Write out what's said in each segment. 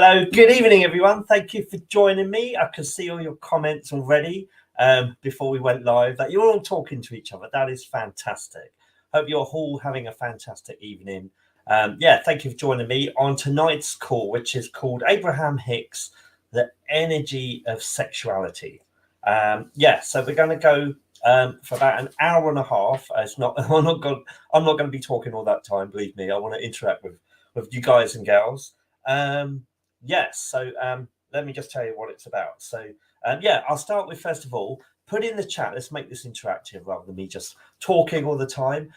Hello, good evening, everyone. Thank you for joining me. I can see all your comments already before we went live that you're all talking to each other. That is fantastic. Hope you're all having a fantastic evening. Thank you for joining me on tonight's call, which is called Abraham-Hicks, the energy of sexuality. So we're going to go for about an hour and a half. I'm not going to be talking all that time. Believe me, I want to interact with you guys and gals. Let me just tell you what it's about. I'll start with, first of all, put in the chat. Let's make this interactive rather than me just talking all the time.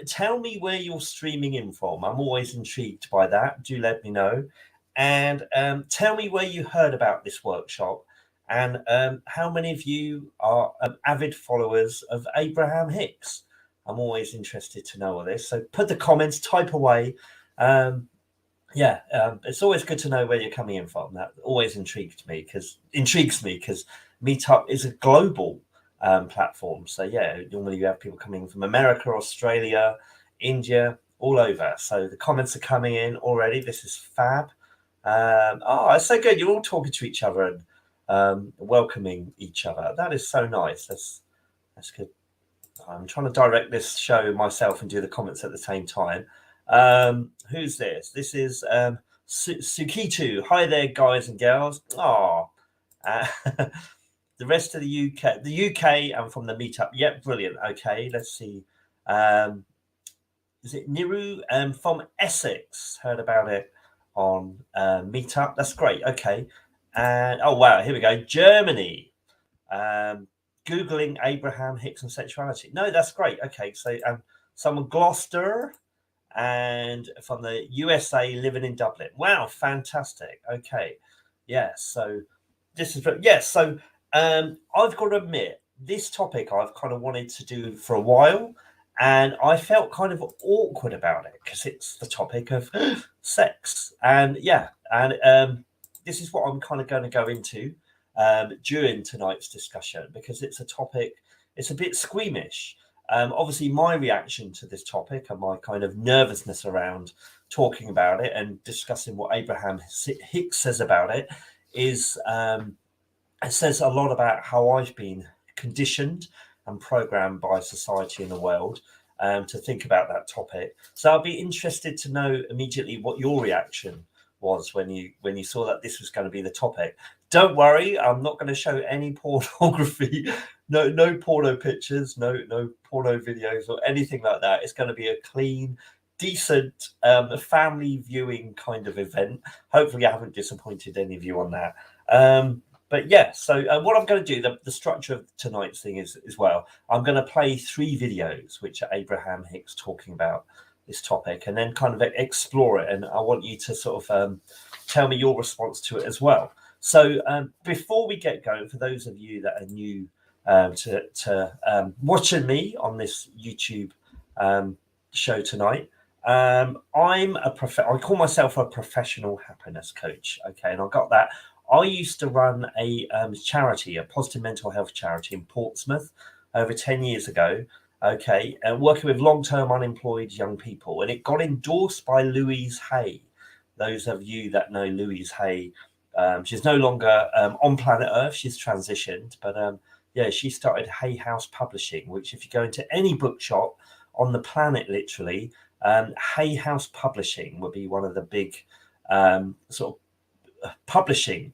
Tell me where you're streaming in from. I'm always intrigued by that. Do let me know. And tell me where you heard about this workshop and how many of you are avid followers of Abraham-Hicks. I'm always interested to know all this. So put the comments, type away. It's always good to know where you're coming in from. That always intrigues me because Meetup is a global platform. So normally you have people coming from America, Australia, India, all over. So the comments are coming in already. This is fab. It's so good. You're all talking to each other and welcoming each other. That is so nice. That's good. I'm trying to direct this show myself and do the comments at the same time. Who's this? This is Sukitu. Hi there, guys and girls. The rest of the UK and from the Meetup. Yep, brilliant. Okay, let's see. Is it Niru from Essex? Heard about it on Meetup. That's great. Okay. And here we go. Germany. Googling Abraham-Hicks and sexuality. No, that's great. Okay, so someone Gloucester. And from the USA, living in Dublin. Wow, fantastic. Okay, so this is I've got to admit, this topic I've kind of wanted to do for a while, and I felt kind of awkward about it because it's the topic of sex, and this is what I'm kind of going to go into during tonight's discussion because it's a topic. It's a bit squeamish. Obviously, my reaction to this topic and my kind of nervousness around talking about it and discussing what Abraham-Hicks says about it is it says a lot about how I've been conditioned and programmed by society and the world to think about that topic. So I'll be interested to know immediately what your reaction was when you saw that this was going to be the topic. Don't worry, I'm not going to show any pornography, no porno pictures, no porno videos or anything like that. It's going to be a clean, decent family viewing kind of event. Hopefully I haven't disappointed any of you on that. What I'm going to do, the structure of tonight's thing is as well, I'm going to play 3 videos which are Abraham-Hicks talking about this topic and then kind of explore it. And I want you to sort of tell me your response to it as well. So before we get going, for those of you that are new to watching me on this YouTube show tonight, I call myself a professional happiness coach. Okay, and I got that. I used to run a charity, a positive mental health charity in Portsmouth over 10 years ago. Okay, working with long-term unemployed young people, and it got endorsed by Louise Hay. Those of you that know Louise Hay, she's no longer on planet Earth. She's transitioned, but she started Hay House Publishing, which if you go into any bookshop on the planet, literally, Hay House Publishing would be one of the big sort of publishing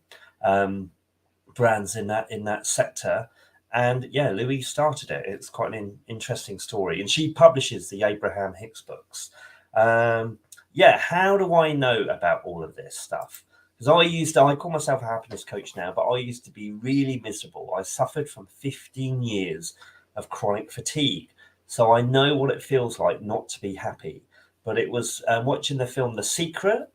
brands in that sector. And Louise started it. It's quite an interesting story, and she publishes the Abraham-Hicks books. How do I know about all of this stuff? Because I call myself a happiness coach now, but I used to be really miserable. I suffered from 15 years of chronic fatigue. So I know what it feels like not to be happy. But it was watching the film The Secret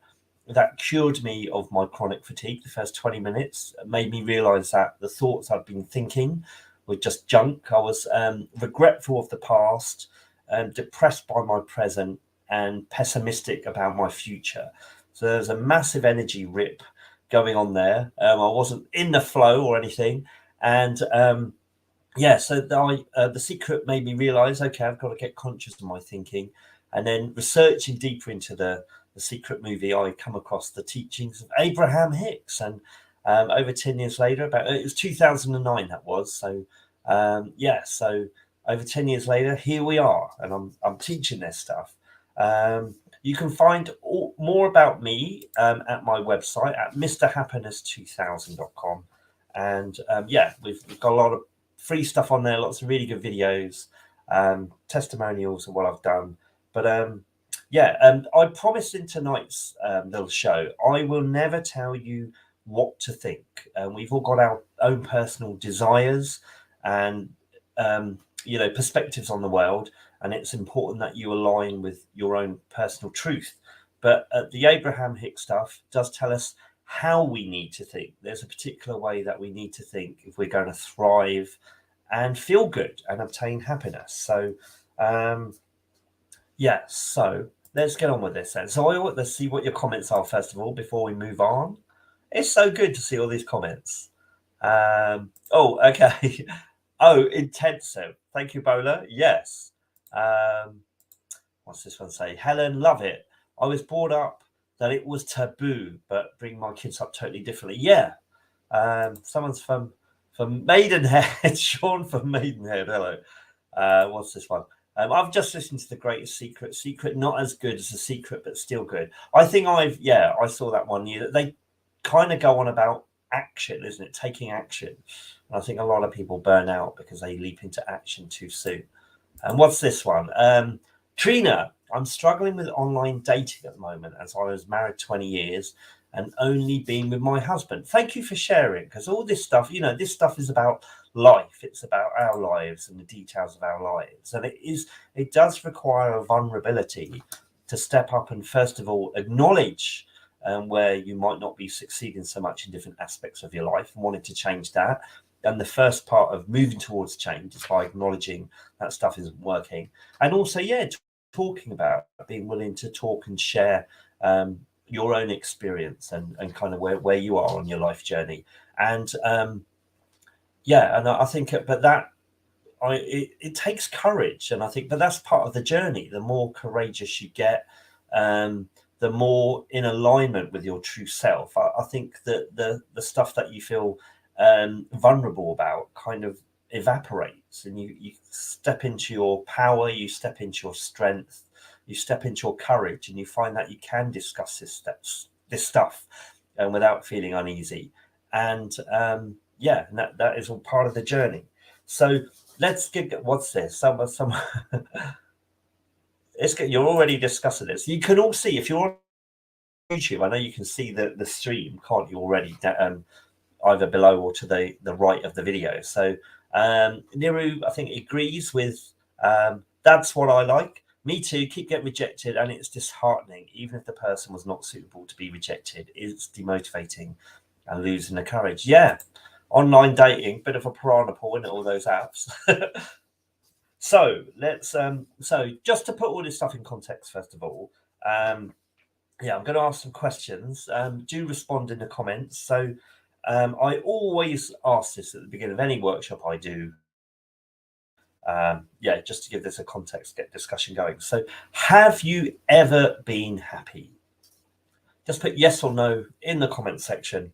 that cured me of my chronic fatigue. The first 20 minutes made me realize that the thoughts I'd been thinking were just junk. I was regretful of the past, depressed by my present, and pessimistic about my future. So there's a massive energy rip going on there. I wasn't in the flow or anything. And The Secret made me realize, okay, I've got to get conscious of my thinking. And then researching deeper into the the secret movie, I come across the teachings of Abraham-Hicks, and over 10 years later, it was 2009 that was. So so over 10 years later, here we are, and I'm teaching this stuff. You can find more about me at my website at mrhappiness2000.com. And we've got a lot of free stuff on there, lots of really good videos, testimonials of what I've done. But I promised in tonight's little show, I will never tell you what to think. We've all got our own personal desires and perspectives on the world, and it's important that you align with your own personal truth. But the Abraham-Hicks stuff does tell us how we need to think. There's a particular way that we need to think if we're going to thrive and feel good and obtain happiness. So so let's get on with this then. So let's see what your comments are first of all before we move on. It's so good to see all these comments. Okay. Intensive. Thank you, Bola. Yes. What's this one say? Helen, love it. I was brought up that it was taboo, but bring my kids up totally differently. Yeah. Someone's from Maidenhead. Sean from Maidenhead. Hello. What's this one? I've just listened to The Greatest Secret. Secret, not as good as The Secret, but still good. I think I saw that one year. They kind of go on about action, isn't it? Taking action. And I think a lot of people burn out because they leap into action too soon. And what's this one? Trina, I'm struggling with online dating at the moment as I was married 20 years and only been with my husband. Thank you for sharing, because all this stuff, this stuff is about life. It's about our lives and the details of our lives. And it does require a vulnerability to step up and first of all acknowledge where you might not be succeeding so much in different aspects of your life and wanting to change that. And the first part of moving towards change is by acknowledging that stuff isn't working. And also, talking about being willing to talk and share your own experience and kind of where you are on your life journey. And and I think, it takes courage. And I think, but that's part of the journey. The more courageous you get, the more in alignment with your true self. I think that the stuff that you feel vulnerable about kind of evaporates, and you step into your power, you step into your strength, you step into your courage, and you find that you can discuss this stuff without feeling uneasy. And and that is all part of the journey. So let's get, what's this? Some you're already discussing this. You can all see, if you're on YouTube, I know you can see the stream, can't you already? Either below or to the right of the video. So Niru, I think, agrees with that's what I like. Me too. Keep getting rejected, and it's disheartening. Even if the person was not suitable to be rejected, it's demotivating and losing the courage. Yeah, online dating, bit of a piranha pool in all those apps. So let's so just to put all this stuff in context, first of all, I'm going to ask some questions. Do respond in the comments. So I always ask this at the beginning of any workshop I do. Just to give this a context, get discussion going. So, have you ever been happy? Just put yes or no in the comment section.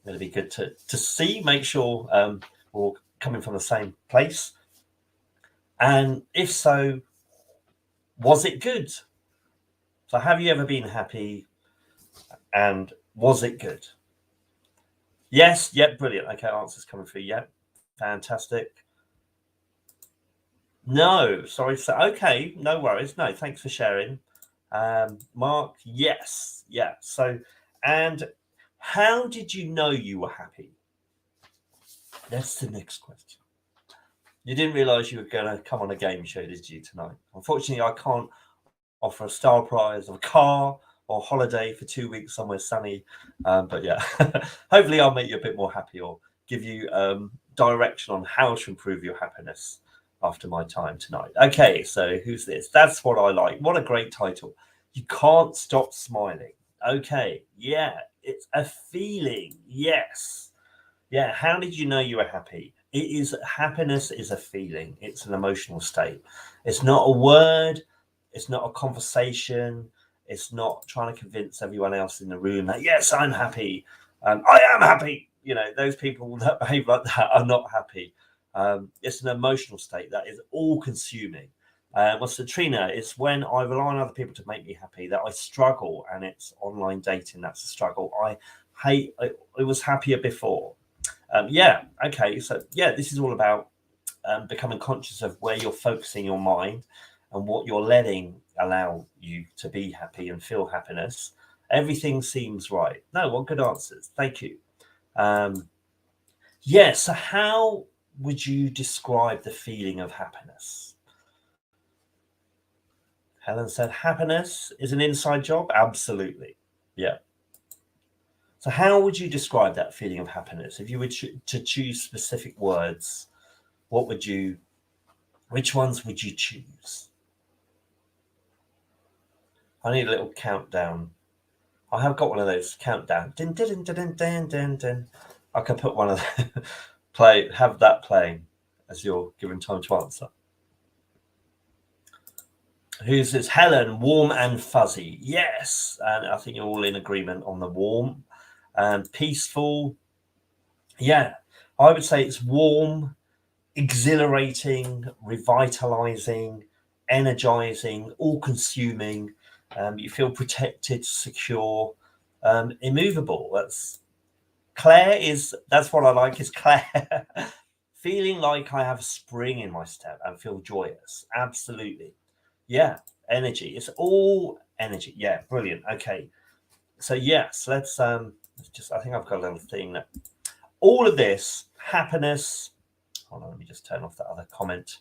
It'll be good to see. Make sure we're all coming from the same place. And if so, was it good? So, have you ever been happy? And was it good? Yes. Yep. Brilliant. Okay. Answers coming through. Yep. Fantastic. No, sorry. So, okay, no worries. No, thanks for sharing. Mark, yes. Yeah. So, and how did you know you were happy? That's the next question. You didn't realize you were going to come on a game show, did you, tonight? Unfortunately, I can't offer a star prize or a car or holiday for 2 weeks somewhere sunny. But yeah, hopefully I'll make you a bit more happy or give you direction on how to improve your happiness after my time tonight. Okay, so who's this? That's what I like. What a great title. You can't stop smiling. Okay, yeah, it's a feeling. Yes. Yeah, how did you know you were happy? Happiness is a feeling. It's an emotional state. It's not a word. It's not a conversation. It's not trying to convince everyone else in the room that, yes, I'm happy. I am happy. You know, those people that behave like that are not happy. It's an emotional state that is all consuming. What's the Trina? It's when I rely on other people to make me happy that I struggle, and it's online dating. That's a struggle. I hate. I was happier before. Yeah. Okay. So yeah, this is all about becoming conscious of where you're focusing your mind and what you're letting allow you to be happy and feel happiness. Everything seems right. No, what good answers. Thank you. Yeah, so how would you describe the feeling of happiness? Helen said, happiness is an inside job? Absolutely. Yeah. So how would you describe that feeling of happiness? If you were to choose specific words, which ones would you choose? I need a little countdown. I have got one of those countdown. Din, din, din, din, din, din, din. I can put one of them, have that playing as you're given time to answer. Who's this? Helen, warm and fuzzy. Yes. And I think you're all in agreement on the warm and peaceful. Yeah. I would say it's warm, exhilarating, revitalizing, energizing, all consuming. You feel protected, secure, immovable. That's what I like is Claire. Feeling like I have a spring in my step and feel joyous. Absolutely. Yeah. Energy. It's all energy. Yeah. Brilliant. Okay. So yes, let's I think I've got a little thing that all of this happiness. Hold on, let me just turn off that other comment,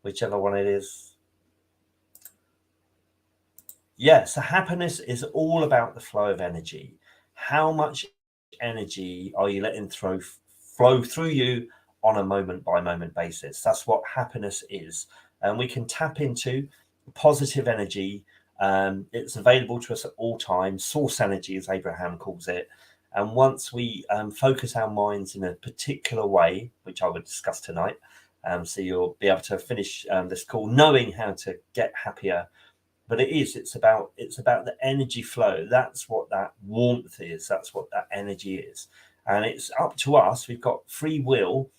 whichever one it is. Yeah, so happiness is all about the flow of energy. How much energy are you letting flow through you on a moment by moment basis? That's what happiness is. And we can tap into positive energy. It's available to us at all times. Source energy, as Abraham calls it. And once we focus our minds in a particular way, which I would discuss tonight, so you'll be able to finish this call knowing how to get happier. But it's about the energy flow. That's what that warmth is. That's what that energy is. And it's up to us. We've got free will.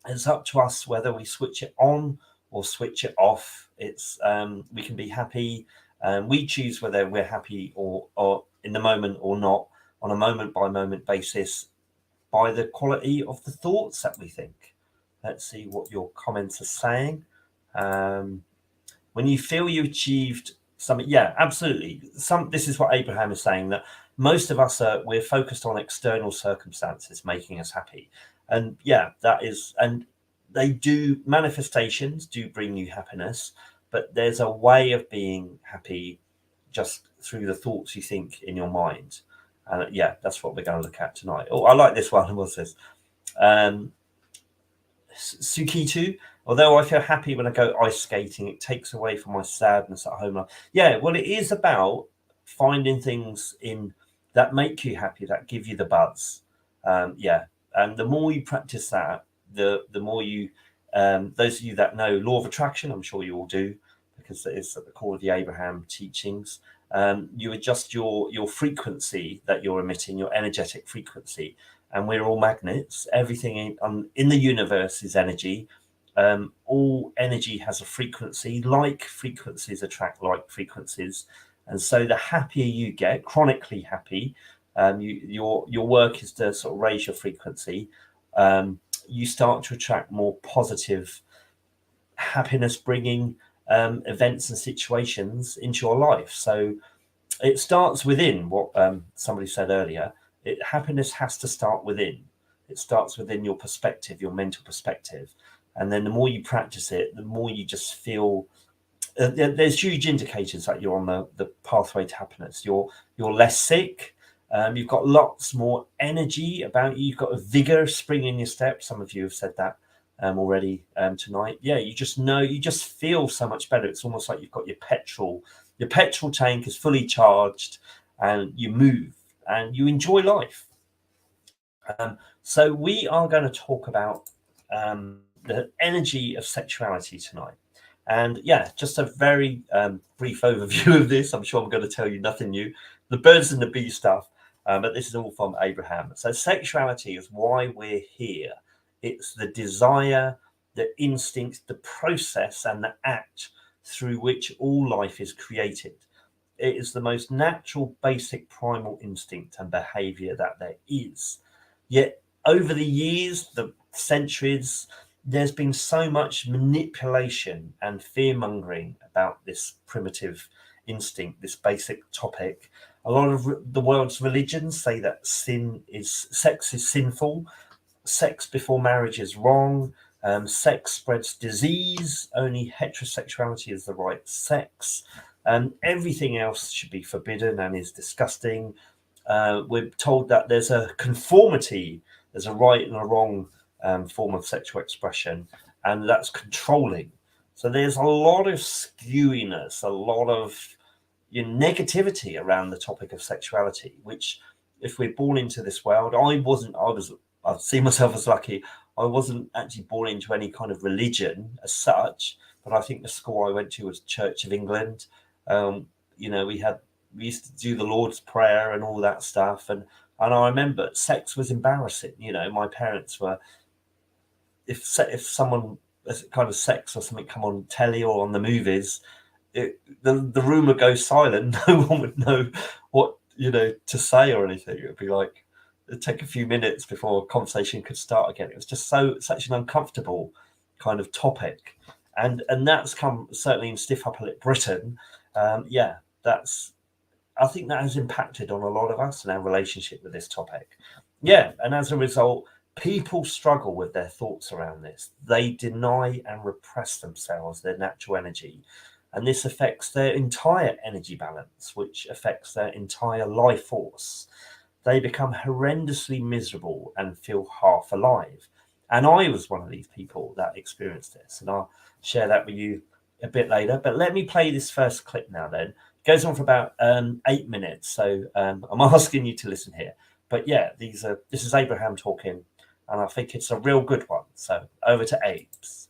It's up to us whether we switch it on or switch it off. It's we can be happy. We choose whether we're happy or in the moment or not, on a moment by moment basis, by the quality of the thoughts that we think. Let's see what your comments are saying. When you feel you achieved something, yeah, absolutely. This is what Abraham is saying, that most of us we're focused on external circumstances making us happy, and yeah, that is, and manifestations do bring you happiness, but there's a way of being happy just through the thoughts you think in your mind. And yeah, that's what we're going to look at tonight. Oh, I like this one. What's this? Sukitu, although I feel happy when I go ice skating, it takes away from my sadness at home. Yeah, well, it is about finding things in that make you happy, that give you the buzz. Yeah, and the more you practice that, the more you, those of you that know law of attraction, I'm sure you all do, because it's at the core of the Abraham teachings. You adjust your frequency that you're emitting, your energetic frequency. And we're all magnets. Everything in the universe is energy. All energy has a frequency. Like frequencies attract like frequencies. And so the happier you get, chronically happy, your work is to sort of raise your frequency. You start to attract more positive, happiness-bringing events and situations into your life. So it starts within, what somebody said earlier. Happiness has to start within. It starts within your perspective, your mental perspective. And then the more you practice it, the more you just feel there's huge indicators that you're on the pathway to happiness. You're less sick. You've got lots more energy about you. You've got a vigor, spring in your step. Some of you have said that already tonight. Yeah, you just feel so much better. It's almost like you've got your petrol tank is fully charged, and you move and you enjoy life. So we are going to talk about the energy of sexuality tonight. And yeah, just a very brief overview of this. I'm sure I'm going to tell you nothing new. The birds and the bee stuff, but this is all from Abraham. So sexuality is why we're here. It's the desire, the instinct, the process, and the act through which all life is created. It is the most natural, basic, primal instinct and behavior that there is. Yet over the years, the centuries, there's been so much manipulation and fear mongering about this primitive instinct, this basic topic. A lot of the world's religions say that sex is sinful, sex before marriage is wrong, sex spreads disease, only heterosexuality is the right sex, everything else should be forbidden and is disgusting. We're told that there's a conformity, there's a right and a wrong form of sexual expression, and that's controlling. So there's a lot of skewiness, a lot of negativity around the topic of sexuality, which if we're born into this world, I see myself as lucky. I wasn't actually born into any kind of religion as such, but I think the school I went to was Church of England. We used to do the Lord's Prayer and all that stuff, and I remember sex was embarrassing. My parents were, if someone kind of sex or something come on telly or on the movies, the room would go silent. No one would know what to say or anything. It would be like it'd take a few minutes before a conversation could start again. It was just such an uncomfortable kind of topic, and that's come certainly in stiff upper lip Britain. I think that has impacted on a lot of us and our relationship with this topic. Yeah, and as a result, people struggle with their thoughts around this. They deny and repress themselves, their natural energy. And this affects their entire energy balance, which affects their entire life force. They become horrendously miserable and feel half alive. And I was one of these people that experienced this. And I'll share that with you a bit later. But let me play this first clip now then. It goes on for about 8 minutes. So I'm asking you to listen here. But yeah, this is Abraham talking. And I think it's a real good one. So over to Abe's.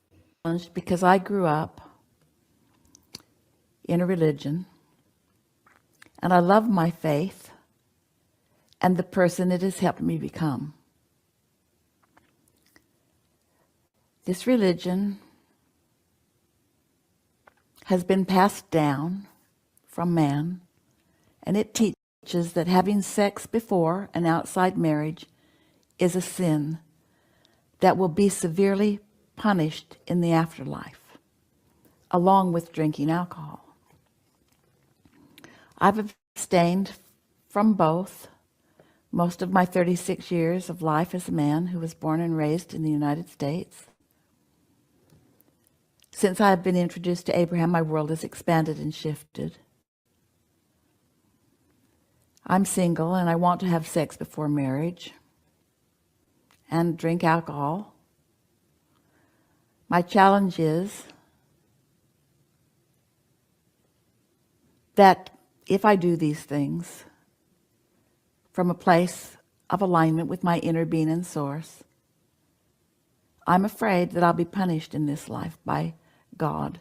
Because I grew up in a religion, and I love my faith and the person it has helped me become. This religion has been passed down from man, and it teaches that having sex before and outside marriage is a sin that will be severely punished in the afterlife, along with drinking alcohol. I've abstained from both most of my 36 years of life as a man who was born and raised in the United States. Since I have been introduced to Abraham, my world has expanded and shifted. I'm single and I want to have sex before marriage and drink alcohol. My challenge is that if I do these things from a place of alignment with my inner being and source, I'm afraid that I'll be punished in this life by God.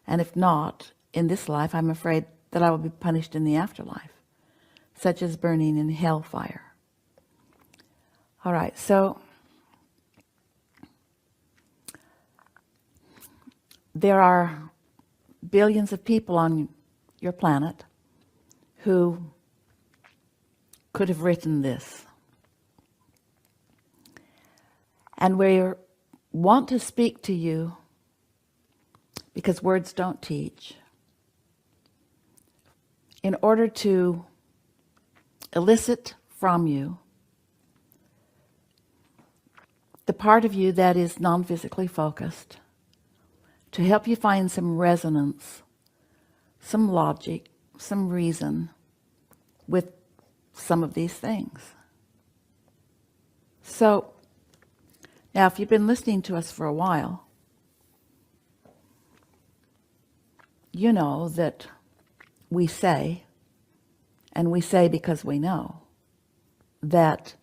And if not in this life, I'm afraid that I will be punished in the afterlife, such as burning in hellfire. All right, so there are billions of people on your planet who could have written this. And we want to speak to you because words don't teach, in order to elicit from you the part of you that is non-physically focused, to help you find some resonance, some logic, some reason with some of these things. So, now if you've been listening to us for a while, you know that we say, and we say because we know, that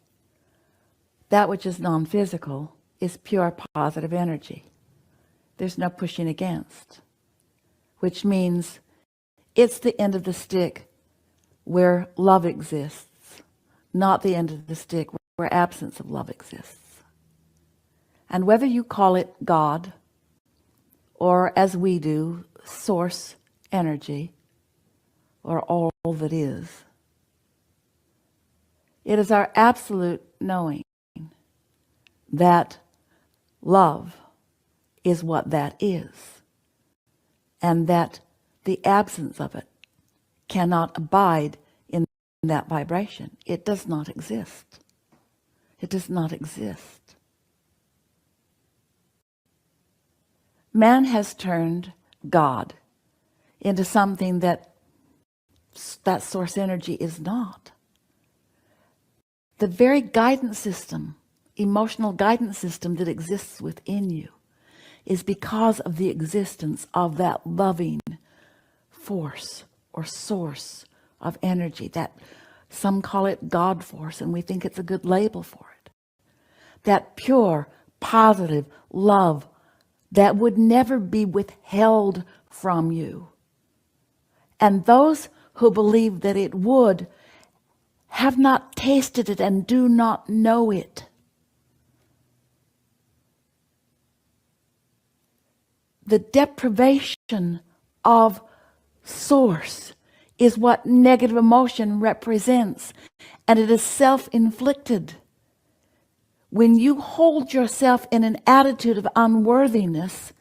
that which is non-physical is pure positive energy. There's no pushing against. which means it's the end of the stick where love exists, not the end of the stick where absence of love exists. And whether you call it God, or as we do, source energy, or all that is, it is our absolute knowing that love is what that is, and that the absence of it cannot abide in that vibration. It does not exist. It does not exist. Man has turned God into something that source energy is not. The very guidance system, emotional guidance system that exists within you is because of the existence of that loving force or source of energy, that some call it God force, and we think it's a good label for it. That pure, positive love that would never be withheld from you. And those who believe that it would have not tasted it and do not know it. The deprivation of source is what negative emotion represents, and it is self-inflicted. When you hold yourself in an attitude of unworthiness,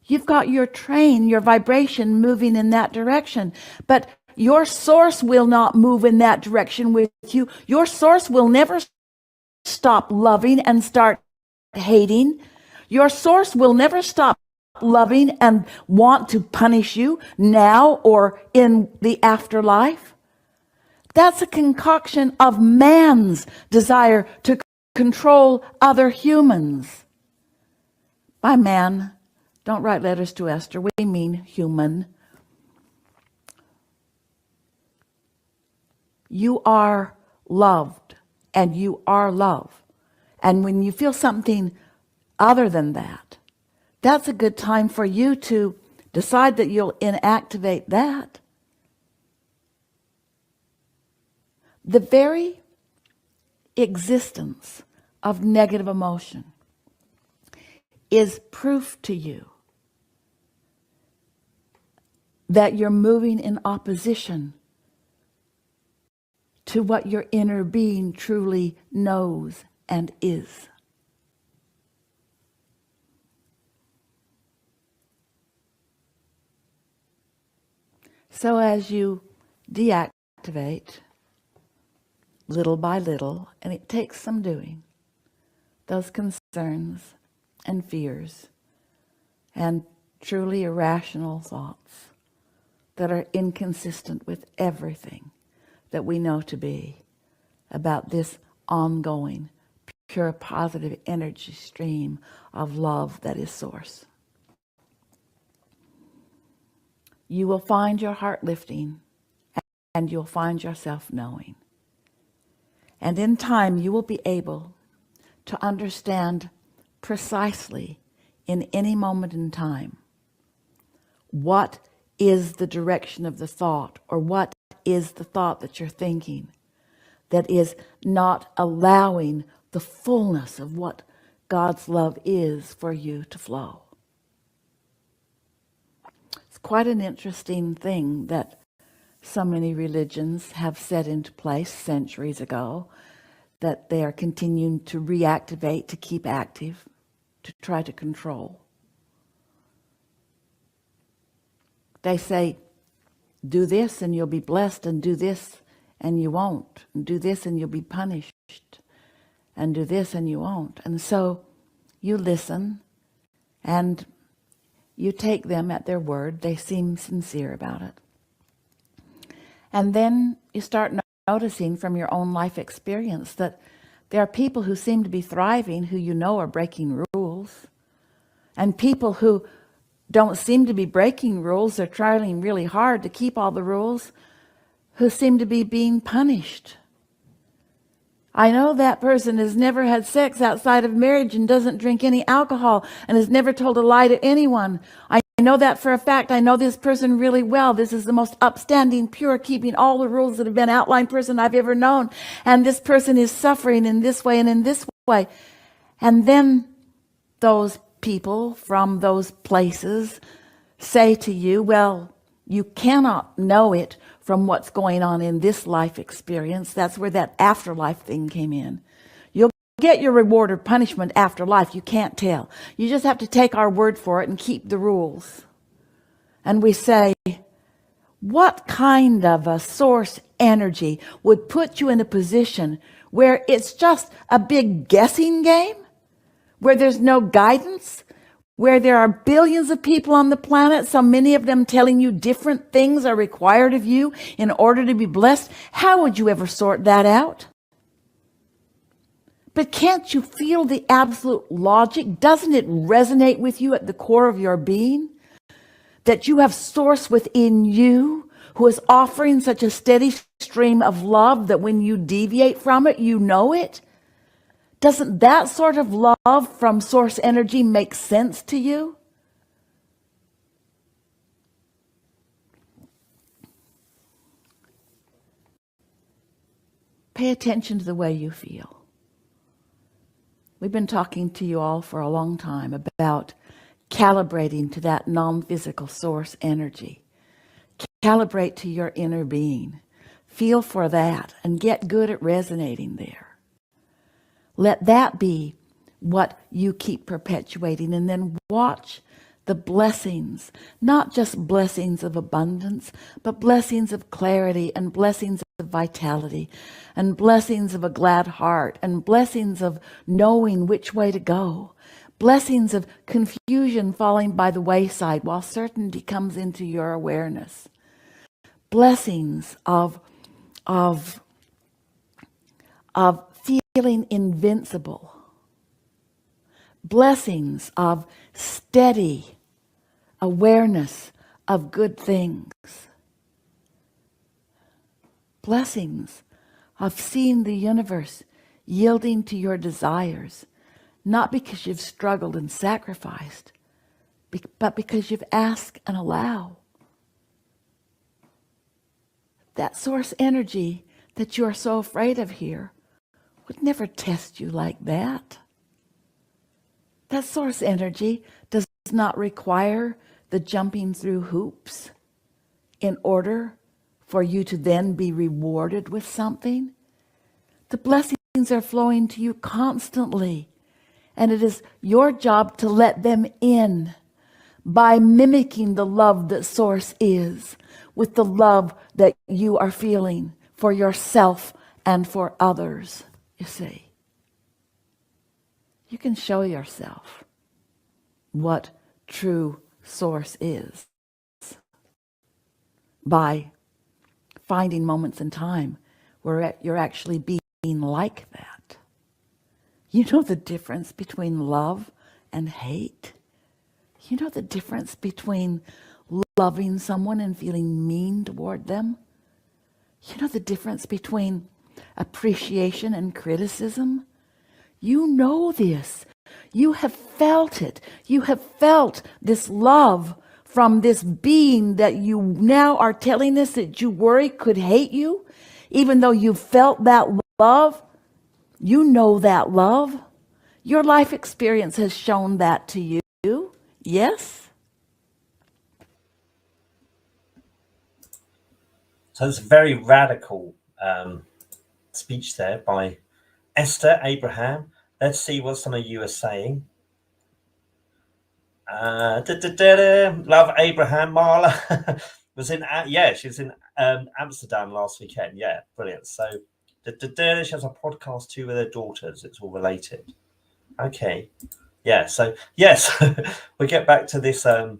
you've got your train, your vibration moving in that direction, but your source will not move in that direction with you. Your source will never stop loving and start hating. Your source will never stop loving and want to punish you now or in the afterlife. That's a concoction of man's desire to control other humans. By man, don't write letters to Esther. We mean human. You are loved, and you are love. And when you feel something other than that, that's a good time for you to decide that you'll inactivate that. The very existence of negative emotion is proof to you that you're moving in opposition to what your inner being truly knows and is. So as you deactivate little by little, and it takes some doing, those concerns and fears and truly irrational thoughts that are inconsistent with everything that we know to be about this ongoing, pure, positive energy stream of love that is source. You will find your heart lifting, and you'll find yourself knowing. And in time, you will be able to understand precisely in any moment in time what is the direction of the thought, or what is the thought that you're thinking that is not allowing the fullness of what God's love is for you to flow. It's quite an interesting thing that so many religions have set into place centuries ago, that they are continuing to reactivate, to keep active, to try to control. They say, do this and you'll be blessed, and do this and you won't, and do this and you'll be punished, and do this and you won't. And so you listen and you take them at their word. They seem sincere about it. And then you start noticing from your own life experience that there are people who seem to be thriving who you know are breaking rules, and people who don't seem to be breaking rules, they're trying really hard to keep all the rules, who seem to be being punished. I know that person has never had sex outside of marriage and doesn't drink any alcohol and has never told a lie to anyone. I know that for a fact. I know this person really well. This is the most upstanding, pure, keeping all the rules that have been outlined person I've ever known. And this person is suffering in this way and in this way. And then those people from those places say to you, well, you cannot know it from what's going on in this life experience. That's where that afterlife thing came in. You'll get your reward or punishment after life. You can't tell. You just have to take our word for it and keep the rules. And we say, what kind of a source energy would put you in a position where it's just a big guessing game, where there's no guidance, where there are billions of people on the planet, so many of them telling you different things are required of you in order to be blessed? How would you ever sort that out? But can't you feel the absolute logic? Doesn't it resonate with you at the core of your being? That you have source within you who is offering such a steady stream of love that when you deviate from it, you know it? Doesn't that sort of love from source energy make sense to you? Pay attention to the way you feel. We've been talking to you all for a long time about calibrating to that non-physical source energy. Calibrate to your inner being. Feel for that and get good at resonating there. Let that be what you keep perpetuating, and then watch the blessings, not just blessings of abundance, but blessings of clarity and blessings of vitality and blessings of a glad heart and blessings of knowing which way to go, blessings of confusion falling by the wayside while certainty comes into your awareness, blessings of feeling invincible, blessings of steady awareness of good things, blessings of seeing the universe yielding to your desires, not because you've struggled and sacrificed, but because you've asked and allowed. That source energy that you are so afraid of here would never test you like that. That source energy does not require the jumping through hoops in order for you to then be rewarded with something. The blessings are flowing to you constantly, and it is your job to let them in by mimicking the love that source is with the love that you are feeling for yourself and for others. You see, you can show yourself what true source is by finding moments in time where you're actually being like that. You know the difference between love and hate? You know the difference between loving someone and feeling mean toward them? You know the difference between appreciation and criticism? You know this. You have felt it. You have felt this love from this being that you now are telling us that you worry could hate you, even though you felt that love. You know that love. Your life experience has shown that to you. Yes? So it's a very radical speech there by Esther Abraham. Let's see what some of you are saying. Love Abraham. Marla was in, she was in Amsterdam last weekend. Yeah, brilliant. So she has a podcast too with her daughters. It's all related. Okay. Yeah, so yes, we get back to this. So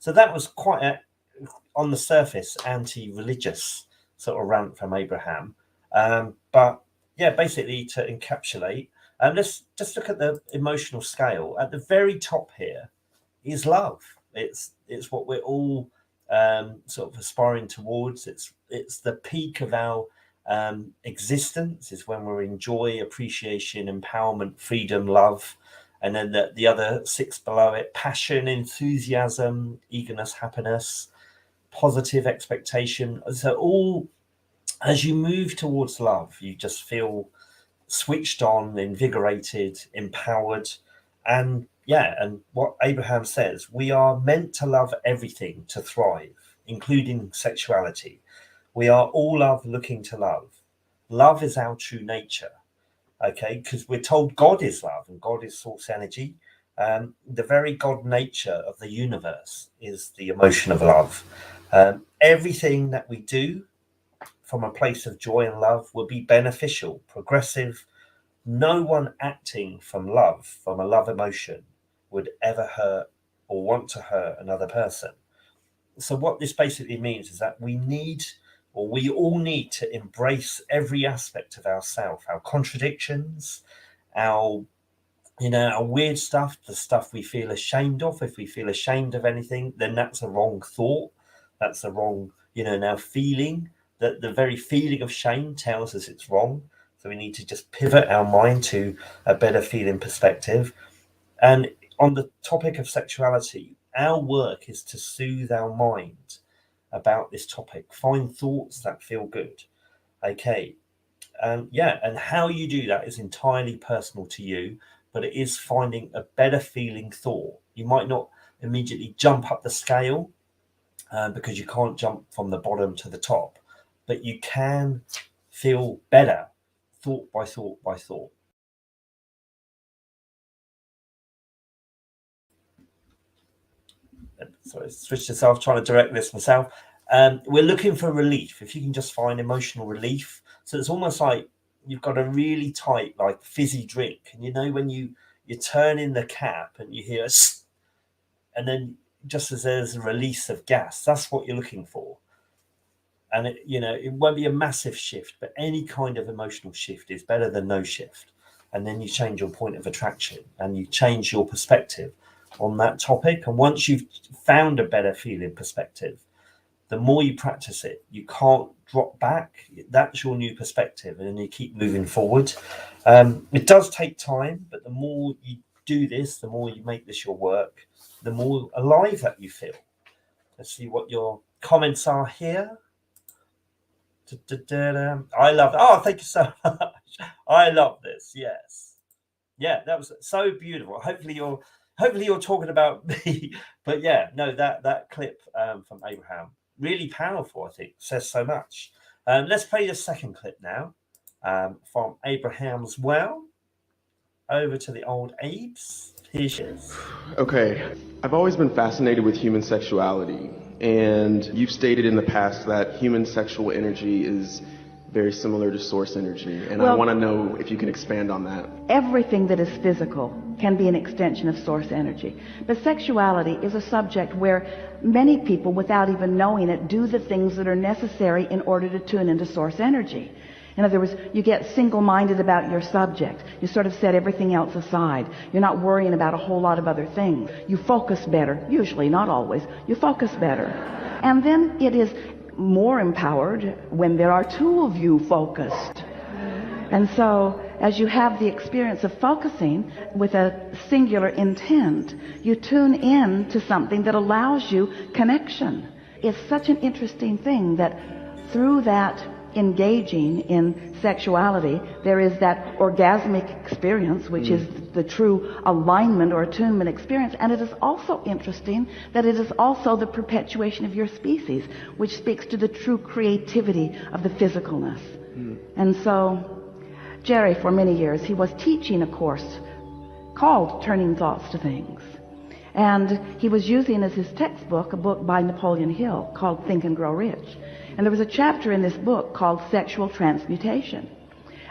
that was quite on the surface, anti-religious sort of rant from Abraham. But yeah, basically to encapsulate, let's just look at the emotional scale. At the very top here is love. It's what we're all sort of aspiring towards. It's the peak of our existence, is when we're in joy, appreciation, empowerment, freedom, love. And then the other 6 below it: passion, enthusiasm, eagerness, happiness, positive expectation. So all, as you move towards love, you just feel switched on, invigorated, empowered. And and what Abraham says, we are meant to love everything to thrive, including sexuality. We are all love, looking to love. Love is our true nature. Okay, because we're told God is love and God is source energy. The very God nature of the universe is the emotion of love. Everything that we do from a place of joy and love will be beneficial, progressive. No one acting from love, from a love emotion, would ever hurt or want to hurt another person. So what this basically means is that we all need to embrace every aspect of ourself, our contradictions, our our weird stuff, the stuff we feel ashamed of. If we feel ashamed of anything, then that's a wrong thought. That's a wrong, now feeling. That the very feeling of shame tells us it's wrong. So we need to just pivot our mind to a better feeling perspective. And on the topic of sexuality, our work is to soothe our mind about this topic. Find thoughts that feel good. Okay. And how you do that is entirely personal to you, but it is finding a better feeling thought. You might not immediately jump up the scale because you can't jump from the bottom to the top, but you can feel better thought by thought by thought. Sorry, switch this off, trying to direct this myself. We're looking for relief. If you can just find emotional relief. So it's almost like you've got a really tight, like, fizzy drink. And when you turn in the cap and you hear and then just as there's a release of gas, that's what you're looking for. And it won't be a massive shift, but any kind of emotional shift is better than no shift. And then you change your point of attraction and you change your perspective on that topic. And once you've found a better feeling perspective, the more you practice it, you can't drop back. That's your new perspective, and then you keep moving forward. It does take time, but the more you do this, the more you make this your work, the more alive that you feel. Let's see what your comments are here. I love it. Oh, thank you so much. I love this. Yes. Yeah, that was so beautiful. Hopefully you're talking about me. But that clip from Abraham, really powerful, I think, says so much. Let's play the second clip now from Abraham's well. Over to the old Abes. Here she is. Okay, I've always been fascinated with human sexuality, and you've stated in the past that human sexual energy is very similar to source energy, and I want to know if you can expand on that. Everything that is physical can be an extension of source energy. But sexuality is a subject where many people, without even knowing it, do the things that are necessary in order to tune into source energy. In other words, you get single-minded about your subject. You sort of set everything else aside. You're not worrying about a whole lot of other things. You focus better. Usually, not always. You focus better. And then it is more empowered when there are two of you focused. And so, as you have the experience of focusing with a singular intent, you tune in to something that allows you connection. It's such an interesting thing that through that engaging in sexuality, there is that orgasmic experience, which is the true alignment or attunement experience. And it is also interesting that it is also the perpetuation of your species, which speaks to the true creativity of the physicalness. And so Jerry, for many years, he was teaching a course called Turning Thoughts to Things. And he was using as his textbook a book by Napoleon Hill called Think and Grow Rich. And there was a chapter in this book called Sexual Transmutation.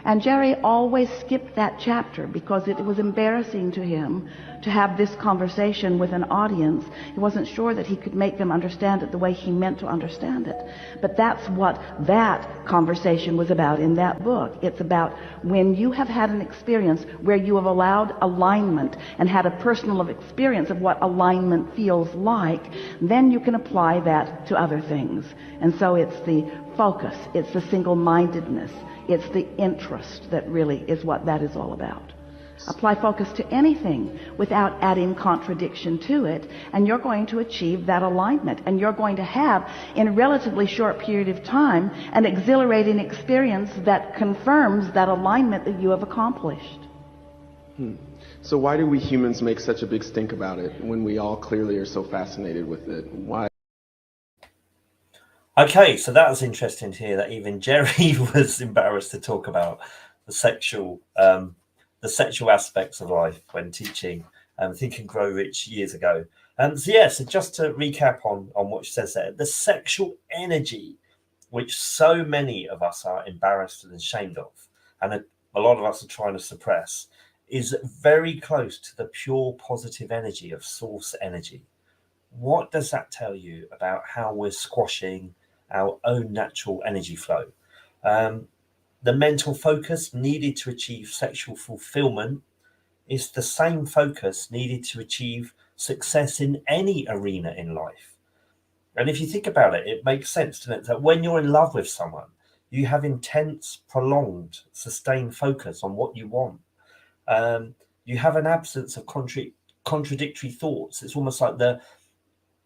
And Jerry always skipped that chapter because it was embarrassing to him to have this conversation with an audience. He wasn't sure that he could make them understand it the way he meant to understand it. But that's what that conversation was about in that book. It's about when you have had an experience where you have allowed alignment and had a personal experience of what alignment feels like, then you can apply that to other things. And so it's the focus, it's the single-mindedness, it's the interest that really is what that is all about. Apply focus to anything without adding contradiction to it, and you're going to achieve that alignment. And you're going to have, in a relatively short period of time, an exhilarating experience that confirms that alignment that you have accomplished. So why do we humans make such a big stink about it when we all clearly are so fascinated with it? Why? Okay, so that was interesting to hear that even Jerry was embarrassed to talk about the sexual aspects of life when teaching Think and Grow Rich years ago. So just to recap on what she says there, the sexual energy, which so many of us are embarrassed and ashamed of, and a lot of us are trying to suppress, is very close to the pure positive energy of source energy. What does that tell you about how we're squashing our own natural energy flow? The mental focus needed to achieve sexual fulfillment is the same focus needed to achieve success in any arena in life. And if you think about it, it makes sense, doesn't it, that when you're in love with someone, you have intense, prolonged, sustained focus on what you want. You have an absence of contradictory thoughts. It's almost like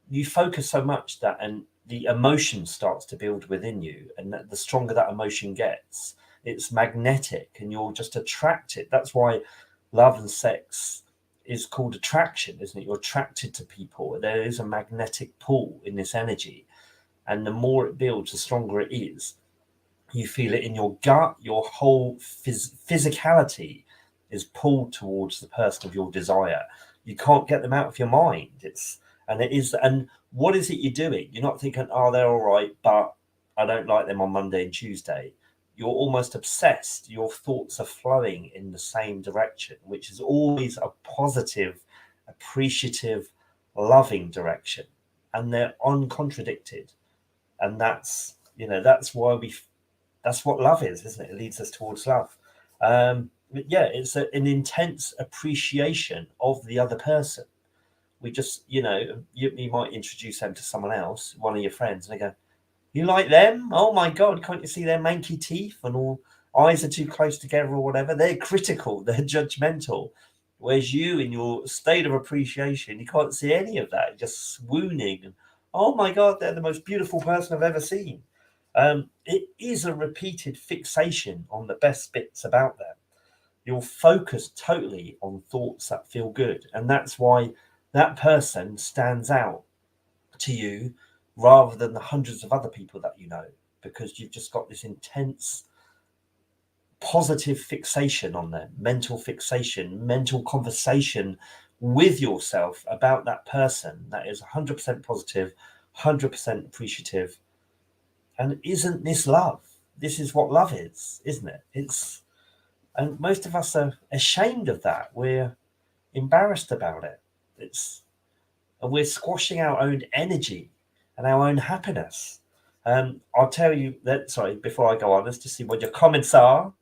you focus so much that and the emotion starts to build within you, and that the stronger that emotion gets, it's magnetic and you're just attracted. That's why love and sex is called attraction, isn't it? You're attracted to people. There is a magnetic pull in this energy, and the more it builds, the stronger it is. You feel it in your gut. Your whole physicality is pulled towards the person of your desire. You can't get them out of your mind. And what is it you're doing? You're not thinking, oh, they're all right, but I don't like them on Monday and Tuesday. You're almost obsessed. Your thoughts are flowing in the same direction, which is always a positive, appreciative, loving direction. And they're uncontradicted. And that's what love is, isn't it? It leads us towards love. It's an intense appreciation of the other person. We just, you might introduce them to someone else, one of your friends, and they go, you like them? Oh my God, can't you see their manky teeth and all eyes are too close together or whatever? They're critical, they're judgmental. Whereas you, in your state of appreciation, you can't see any of that. You're just swooning. And, oh my God, they're the most beautiful person I've ever seen. It is a repeated fixation on the best bits about them. You'll focus totally on thoughts that feel good. And that's why that person stands out to you rather than the hundreds of other people that you know, because you've just got this intense positive fixation on them, mental fixation, mental conversation with yourself about that person that is 100% positive, 100% appreciative. And isn't this love? This is what love is, isn't it? And most of us are ashamed of that. We're embarrassed about it. And we're squashing our own energy and our own happiness. I'll tell you that, before I go on, let's just see what your comments are.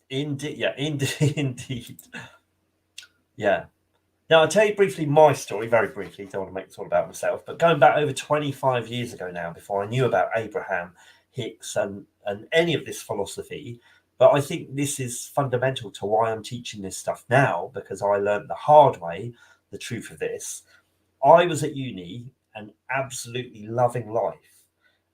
Indeed. Yeah. Now, I'll tell you briefly my story, very briefly. Don't want to make it all about myself, but going back over 25 years ago now, before I knew about Abraham-Hicks and any of this philosophy, but I think this is fundamental to why I'm teaching this stuff now, because I learned the hard way, the truth of this. I was at uni and absolutely loving life.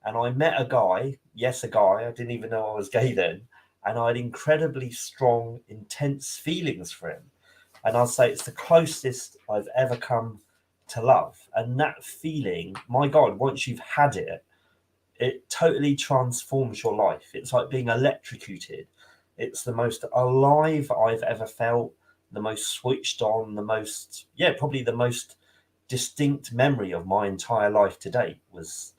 And I met a guy, I didn't even know I was gay then. And I had incredibly strong, intense feelings for him. And I'll say it's the closest I've ever come to love. And that feeling, my God, once you've had it, it totally transforms your life. It's like being electrocuted. It's the most alive I've ever felt, the most switched on, probably the most distinct memory of my entire life to date was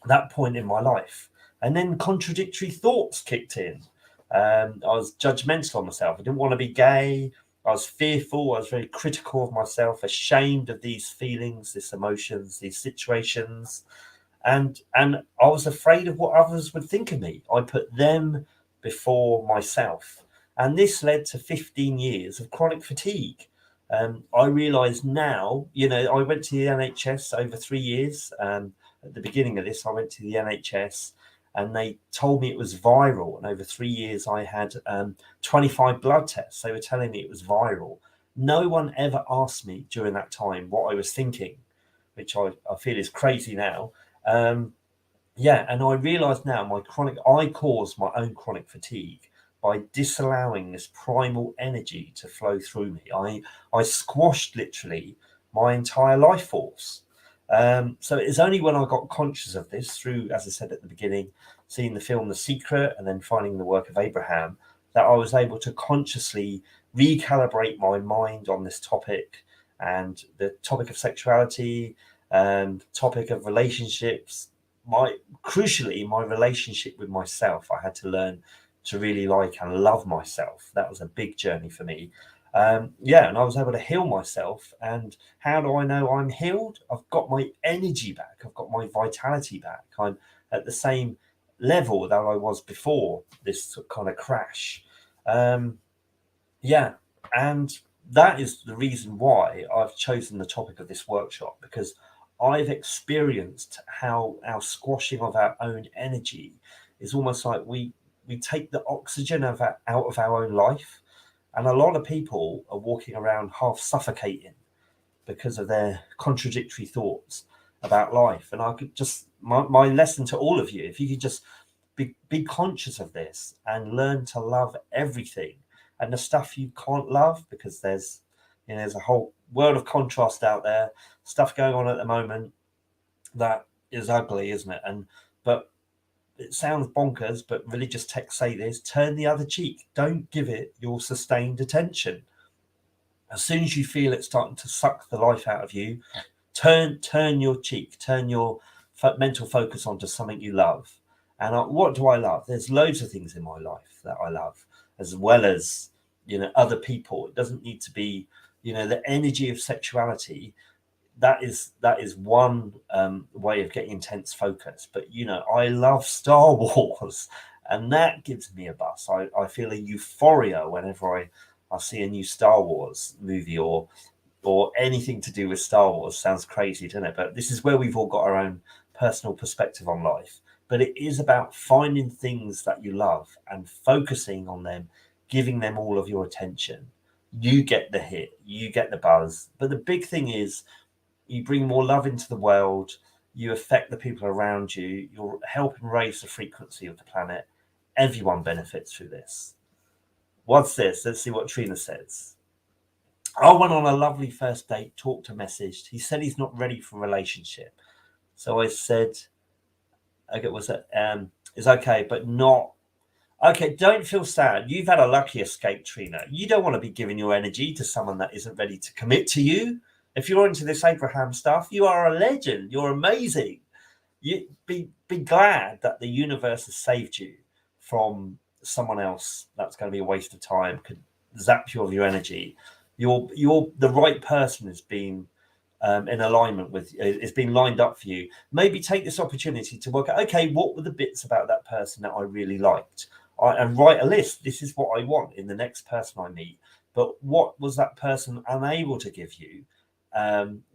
that point in my life. And then contradictory thoughts kicked in. I was judgmental on myself. I didn't want to be gay. I was fearful. I was very critical of myself, ashamed of these feelings, these emotions, these situations. And I was afraid of what others would think of me. I put them before myself. And this led to 15 years of chronic fatigue. I realise now, I went to the NHS over 3 years. At the beginning of this, I went to the NHS and they told me it was viral. And over 3 years, I had 25 blood tests. They were telling me it was viral. No one ever asked me during that time what I was thinking, which I feel is crazy now. Yeah, and I realise now I caused my own chronic fatigue by disallowing this primal energy to flow through me. I squashed literally my entire life force. So it's only when I got conscious of this through, as I said at the beginning, seeing the film The Secret and then finding the work of Abraham, that I was able to consciously recalibrate my mind on this topic, and the topic of sexuality and topic of relationships. Crucially, my relationship with myself, I had to learn to really like and love myself. That was a big journey for me. Yeah, and I was able to heal myself. And how do I know I'm healed? I've got my energy back. I've got my vitality back. I'm at the same level that I was before this kind of crash. Yeah, and that is the reason why I've chosen the topic of this workshop, because I've experienced how our squashing of our own energy is almost like we take the oxygen out of our own life. And a lot of people are walking around half suffocating because of their contradictory thoughts about life. And I could just, my lesson to all of you, if you could just be conscious of this and learn to love everything and the stuff you can't love, because there's a whole world of contrast out there, stuff going on at the moment that is ugly, isn't it? But it sounds bonkers, but religious texts say this: turn the other cheek. Don't give it your sustained attention. As soon as you feel it starting to suck the life out of you, turn your cheek, turn your mental focus onto something you love. And what do I love? There's loads of things in my life that I love, as well as other people. It doesn't need to be the energy of sexuality. That is one way of getting intense focus. But I love Star Wars, and that gives me a buzz. I feel a euphoria whenever I see a new Star Wars movie or anything to do with Star Wars. Sounds crazy, doesn't it? But this is where we've all got our own personal perspective on life. But it is about finding things that you love and focusing on them, giving them all of your attention. You get the hit, you get the buzz. But the big thing is, you bring more love into the world, you affect the people around you, you're helping raise the frequency of the planet. Everyone benefits through this. What's this? Let's see what Trina says. I went on a lovely first date, talked to, messaged. He said he's not ready for a relationship. So I said, okay, it's okay, but not. Okay, don't feel sad. You've had a lucky escape, Trina. You don't want to be giving your energy to someone that isn't ready to commit to you. If you're into this Abraham stuff, you are a legend. You're amazing. You be glad that the universe has saved you from someone else that's going to be a waste of time, could zap you of your energy. You're the right person has been in alignment with, it's been lined up for you. Maybe take this opportunity to work out, okay, what were the bits about that person that I really liked? And write a list. This is what I want in the next person I meet. But what was that person unable to give you?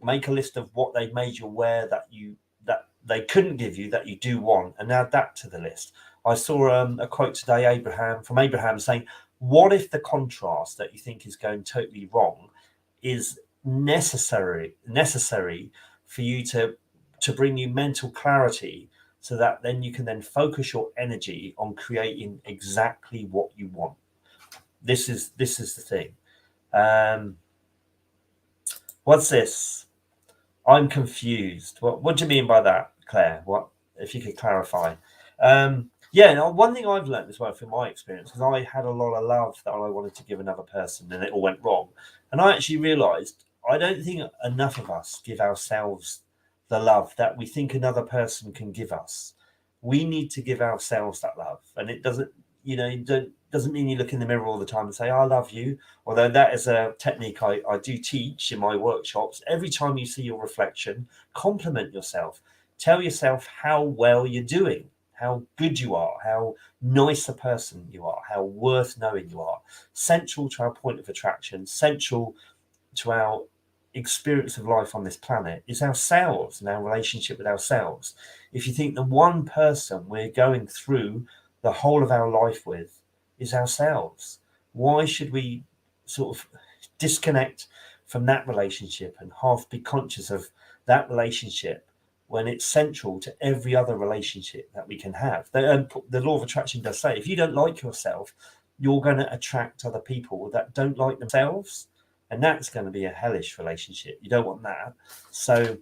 Make a list of what they made you aware that they couldn't give you that you do want, and add that to the list. I saw a quote today, from Abraham, saying, what if the contrast that you think is going totally wrong is necessary for you to bring you mental clarity, so that then you can then focus your energy on creating exactly what you want. This is the thing. What's this? I'm confused. What do you mean by that, Claire? What, if you could clarify? Yeah, now one thing I've learned as well from my experience, because I had a lot of love that I wanted to give another person, and it all went wrong. And I actually realised I don't think enough of us give ourselves the love that we think another person can give us. We need to give ourselves that love, and it doesn't mean you look in the mirror all the time and say, I love you. Although that is a technique I do teach in my workshops. Every time you see your reflection, compliment yourself. Tell yourself how well you're doing, how good you are, how nice a person you are, how worth knowing you are. Central to our point of attraction, central to our experience of life on this planet is ourselves and our relationship with ourselves. If you think the one person we're going through the whole of our life with is ourselves, why should we sort of disconnect from that relationship and half be conscious of that relationship when it's central to every other relationship that we can have? The law of attraction does say if you don't like yourself, you're going to attract other people that don't like themselves, and that's going to be a hellish relationship. You don't want that. So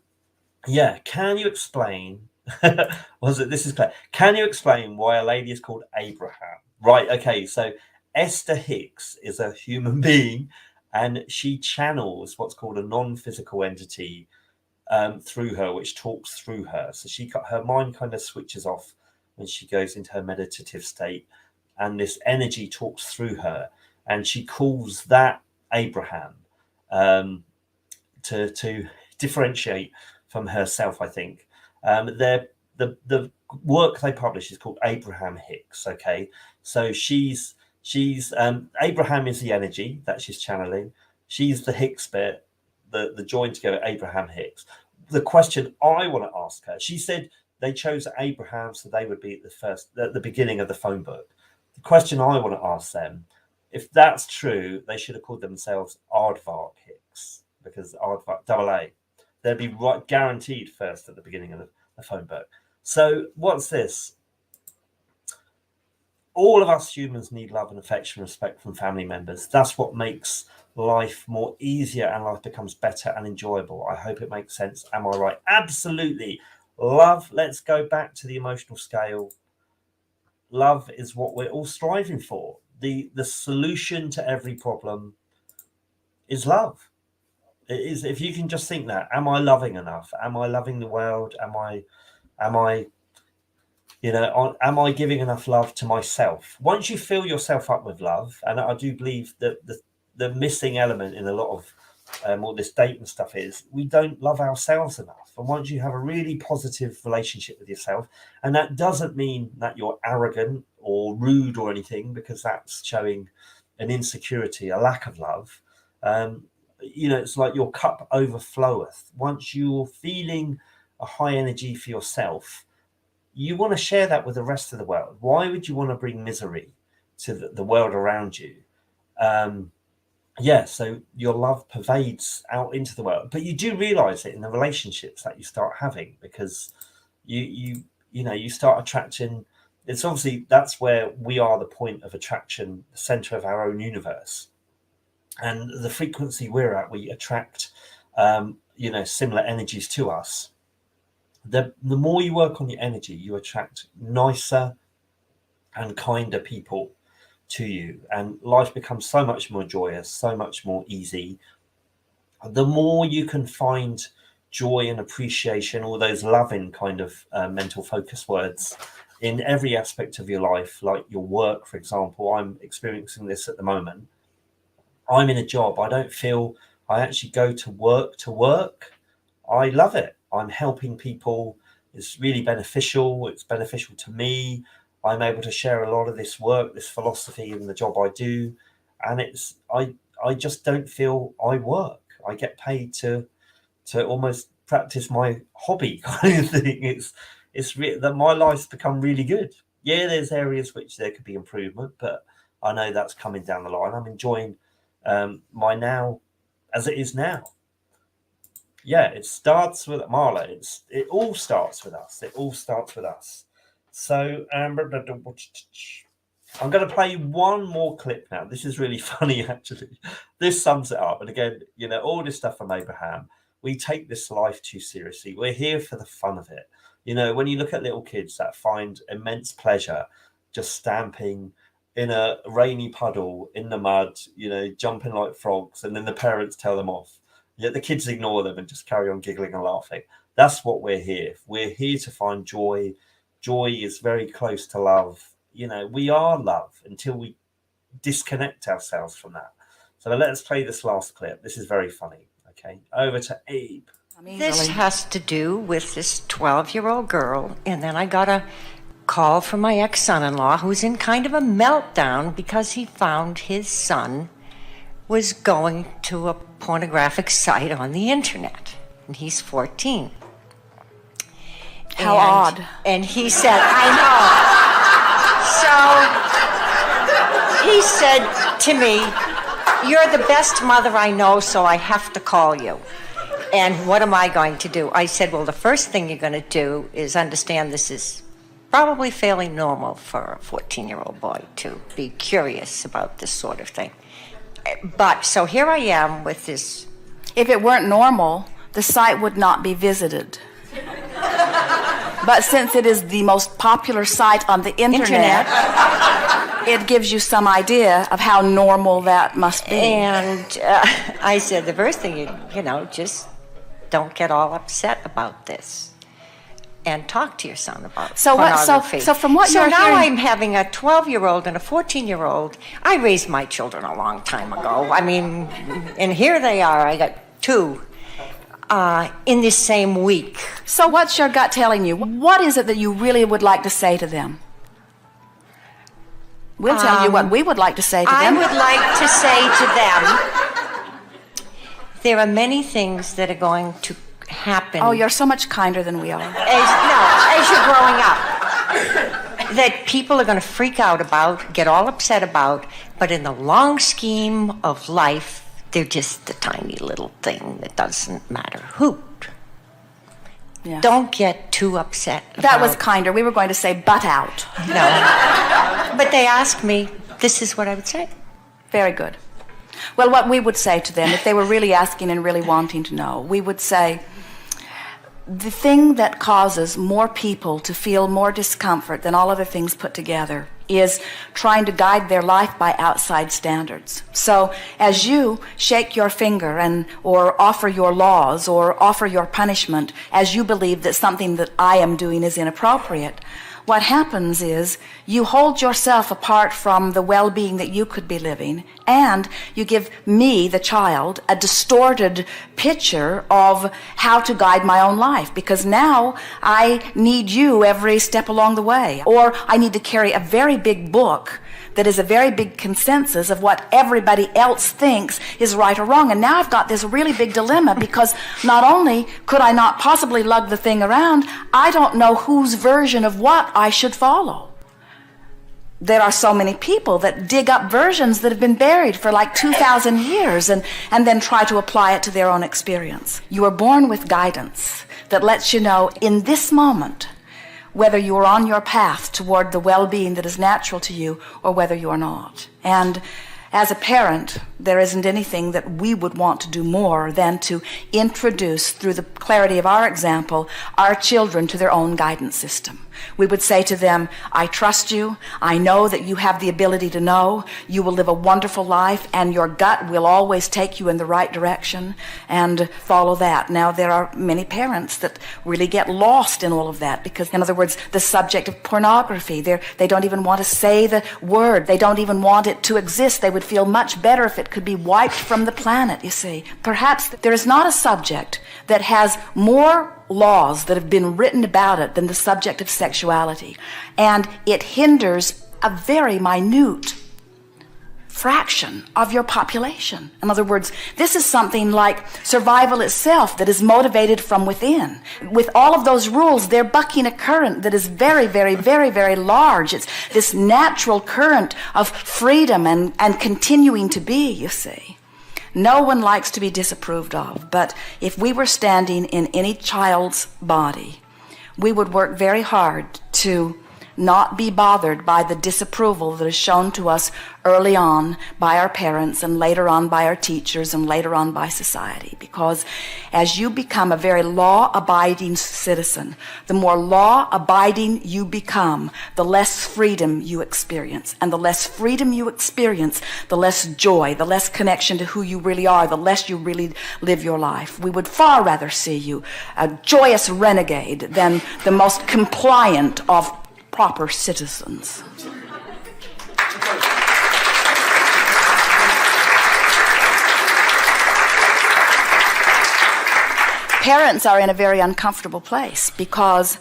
yeah, can you explain this is clear. Can you explain why a lady is called Abraham? Right, okay, so Esther Hicks is a human being, and she channels what's called a non-physical entity through her, which talks through her. So her mind kind of switches off when she goes into her meditative state, and this energy talks through her, and she calls that Abraham, to differentiate from herself, I think. The work they publish is called Abraham-Hicks. Okay, so she's Abraham is the energy that she's channeling. She's the Hicks bit, the join together, Abraham-Hicks. The question I want to ask her, she said they chose Abraham so they would be at the beginning of the phone book. The question I want to ask them, if that's true, they should have called themselves Aardvark-Hicks, because Aardvark, double A, they'd be right guaranteed first at the beginning of the phone book. So what's this? All of us humans need love and affection, respect from family members. That's what makes life more easier and life becomes better and enjoyable. I hope it makes sense. Am I right? Absolutely. Love, let's go back to the emotional scale. Love is what we're all striving for. The solution to every problem is love. It is, if you can just think that, am I loving enough? Am I loving the world? Am I giving enough love to myself? Once you fill yourself up with love, and I do believe that the missing element in a lot of all this dating stuff is we don't love ourselves enough. And once you have a really positive relationship with yourself, and that doesn't mean that you're arrogant or rude or anything, because that's showing an insecurity, a lack of love. It's like your cup overfloweth. Once you're feeling a high energy for yourself, you want to share that with the rest of the world. Why would you want to bring misery to the world around you? So your love pervades out into the world, but you do realize it in the relationships that you start having, because you start attracting. It's obviously, that's where we are the point of attraction, the center of our own universe. And the frequency we're at, we attract, similar energies to us. The more you work on your energy, you attract nicer and kinder people to you. And life becomes so much more joyous, so much more easy. The more you can find joy and appreciation, all those loving kind of mental focus words in every aspect of your life, like your work, for example. I'm experiencing this at the moment. I'm in a job. I don't feel I actually go to work. I love it. I'm helping people. It's really beneficial. It's beneficial to me. I'm able to share a lot of this work, this philosophy in the job I do. And I just don't feel I work. I get paid to almost practice my hobby kind of thing. It's that my life's become really good. Yeah, there's areas which there could be improvement, but I know that's coming down the line. I'm enjoying my now as it is now. Yeah, it starts with Marla. It all starts with us. It all starts with us. So I'm going to play one more clip now. This is really funny, actually. This sums it up. And again, all this stuff from Abraham, we take this life too seriously. We're here for the fun of it. When you look at little kids that find immense pleasure just stamping in a rainy puddle in the mud, jumping like frogs, and then the parents tell them off. Yet the kids ignore them and just carry on giggling and laughing. That's what we're here. We're here to find joy. Joy is very close to love. We are love until we disconnect ourselves from that. So let's play this last clip. This is very funny. Okay, over to Abe. This has to do with this 12-year-old girl, and then I got a call from my ex-son-in-law, who's in kind of a meltdown because he found his son was going to a pornographic site on the internet, and he's 14. How odd. And he said, I know. So he said to me, you're the best mother I know, so I have to call you. And what am I going to do? I said, well, the first thing you're going to do is understand this is probably fairly normal for a 14-year-old boy to be curious about this sort of thing. But so here I am with this. If it weren't normal, the site would not be visited. But since it is the most popular site on the internet, it gives you some idea of how normal that must be. And I said, the first thing, just don't get all upset about this. And talk to your son about pornography. So from what you're now hearing, I'm having a 12-year-old and a 14-year-old. I raised my children a long time ago. I mean, and here they are. I got two in this same week. So what's your gut telling you? What is it that you really would like to say to them? We'll tell you what we would like to say to them. I would like to say to them, there are many things that are going to happen. Oh, you're so much kinder than we are. As you're growing up, that people are going to freak out about, get all upset about, but in the long scheme of life, they're just a tiny little thing that doesn't matter who. Yeah. Don't get too upset about. That was kinder. We were going to say butt out. No. But they asked me, this is what I would say. Very good. Well, what we would say to them, if they were really asking and really wanting to know, we would say, the thing that causes more people to feel more discomfort than all other things put together is trying to guide their life by outside standards. So as you shake your finger or offer your laws or offer your punishment as you believe that something that I am doing is inappropriate, what happens is you hold yourself apart from the well-being that you could be living, and you give me, the child, a distorted picture of how to guide my own life, because now I need you every step along the way, or I need to carry a very big book that is a very big consensus of what everybody else thinks is right or wrong. And now I've got this really big dilemma, because not only could I not possibly lug the thing around, I don't know whose version of what I should follow. There are so many people that dig up versions that have been buried for like 2,000 years and then try to apply it to their own experience. You are born with guidance that lets you know in this moment whether you are on your path toward the well-being that is natural to you or whether you are not. And as a parent, there isn't anything that we would want to do more than to introduce, through the clarity of our example, our children to their own guidance system. We would say to them, I trust you. I know that you have the ability to know. You will live a wonderful life, and your gut will always take you in the right direction, and follow that. Now, there are many parents that really get lost in all of that because, in other words, the subject of pornography, they don't even want to say the word. They don't even want it to exist. They would feel much better if it could be wiped from the planet, you see. Perhaps there is not a subject that has more laws that have been written about it than the subject of sexuality. And it hinders a very minute fraction of your population. In other words, this is something like survival itself that is motivated from within. With all of those rules, they're bucking a current that is very, very, very, very large. It's this natural current of freedom and continuing to be, you see. No one likes to be disapproved of, but if we were standing in any child's body, we would work very hard to not be bothered by the disapproval that is shown to us early on by our parents and later on by our teachers and later on by society. Because as you become a very law-abiding citizen, the more law-abiding you become, the less freedom you experience. And the less freedom you experience, the less joy, the less connection to who you really are, the less you really live your life. We would far rather see you a joyous renegade than the most compliant of proper citizens. Parents are in a very uncomfortable place because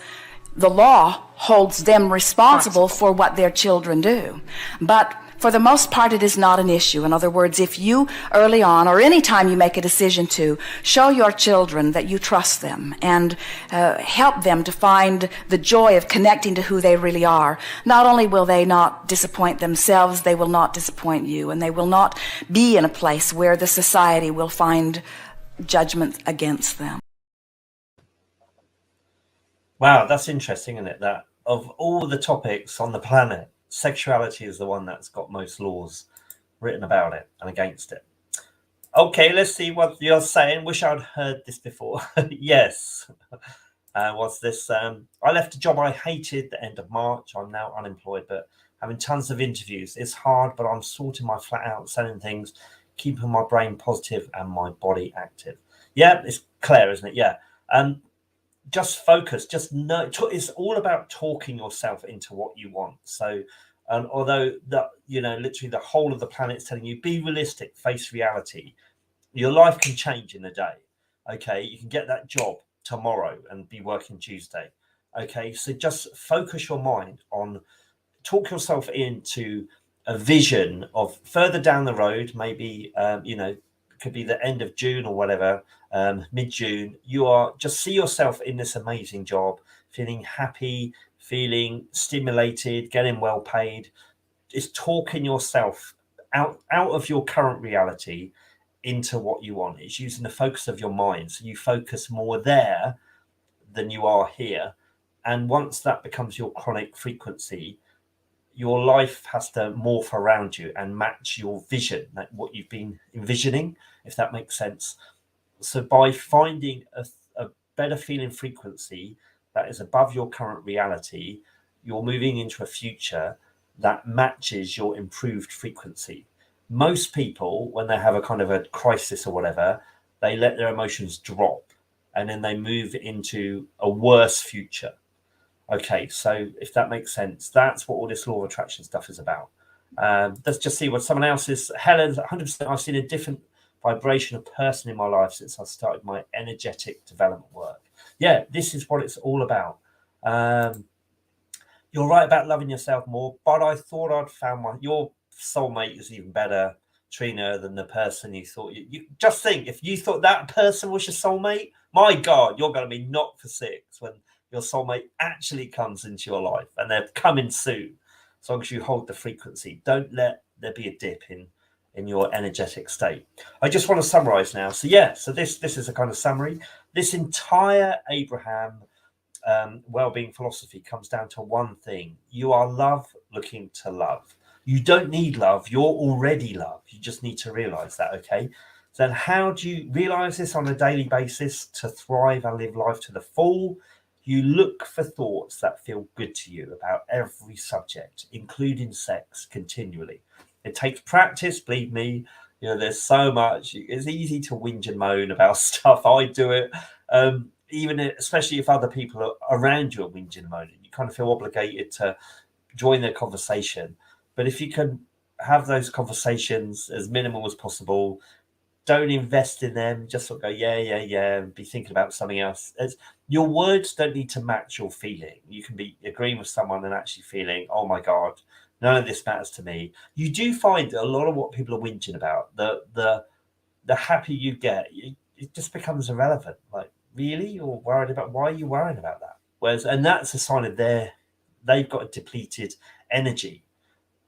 the law holds them responsible for what their children do. But For the most part, it is not an issue. In other words, if you early on, or any time you make a decision to, show your children that you trust them and help them to find the joy of connecting to who they really are, not only will they not disappoint themselves, they will not disappoint you, and they will not be in a place where the society will find judgment against them. Wow, that's interesting, isn't it? That of all the topics on the planet, sexuality is the one that's got most laws written about it and against it. Okay, let's see what you're saying. Wish I'd heard this before. Yes. What's this? I left a job I hated at the end of March. I'm now unemployed, but having tons of interviews. It's hard, but I'm sorting my flat out, selling things, keeping my brain positive and my body active. Yeah, it's clear, isn't it? Yeah. Just focus, just know. It's all about talking yourself into what you want. So, although literally the whole of the planet's telling you, be realistic, face reality, your life can change in a day. Okay, you can get that job tomorrow and be working Tuesday. Okay, so just focus your mind on, talk yourself into a vision of further down the road, maybe could be the end of June or whatever, mid-June. You are just see yourself in this amazing job, feeling happy, feeling stimulated, getting well paid. It's talking yourself out of your current reality into what you want. It's using the focus of your mind, so you focus more there than you are here. And once that becomes your chronic frequency, your life has to morph around you and match your vision, like what you've been envisioning, if that makes sense. So by finding a better feeling frequency that is above your current reality, you're moving into a future that matches your improved frequency. Most people, when they have a kind of a crisis or whatever, they let their emotions drop and then they move into a worse future. Okay, so if that makes sense, that's what all this law of attraction stuff is about. Let's just see what someone else is. Helen's 100%. I've seen a different vibration of person in my life since I started my energetic development work. Yeah, this is what it's all about. You're right about loving yourself more, but I thought I'd found your soulmate is even better, Trina, than the person you thought. You just think, if you thought that person was your soulmate, my God, you're going to be knocked for six when your soulmate actually comes into your life, and they're coming soon. As long as you hold the frequency, don't let there be a dip in your energetic state. I just want to summarize now. So this is a kind of summary. This entire Abraham well-being philosophy comes down to one thing: you are love looking to love. You don't need love, you're already love. You just need to realize that. Okay, so then how do you realize this on a daily basis to thrive and live life to the full? You look for thoughts that feel good to you about every subject, including sex, continually. It takes practice, believe me. There's so much. It's easy to whinge and moan about stuff. I do it, especially if other people around you are whinging and moaning. You kind of feel obligated to join their conversation. But if you can have those conversations as minimal as possible, don't invest in them. Just sort of go, yeah, and be thinking about something else. Your words don't need to match your feeling. You can be agreeing with someone and actually feeling, oh my God, none of this matters to me. You do find a lot of what people are whinging about, the happy you get, it just becomes irrelevant. Like, really? You're worried about, why are you worrying about that? And that's a sign of they've got a depleted energy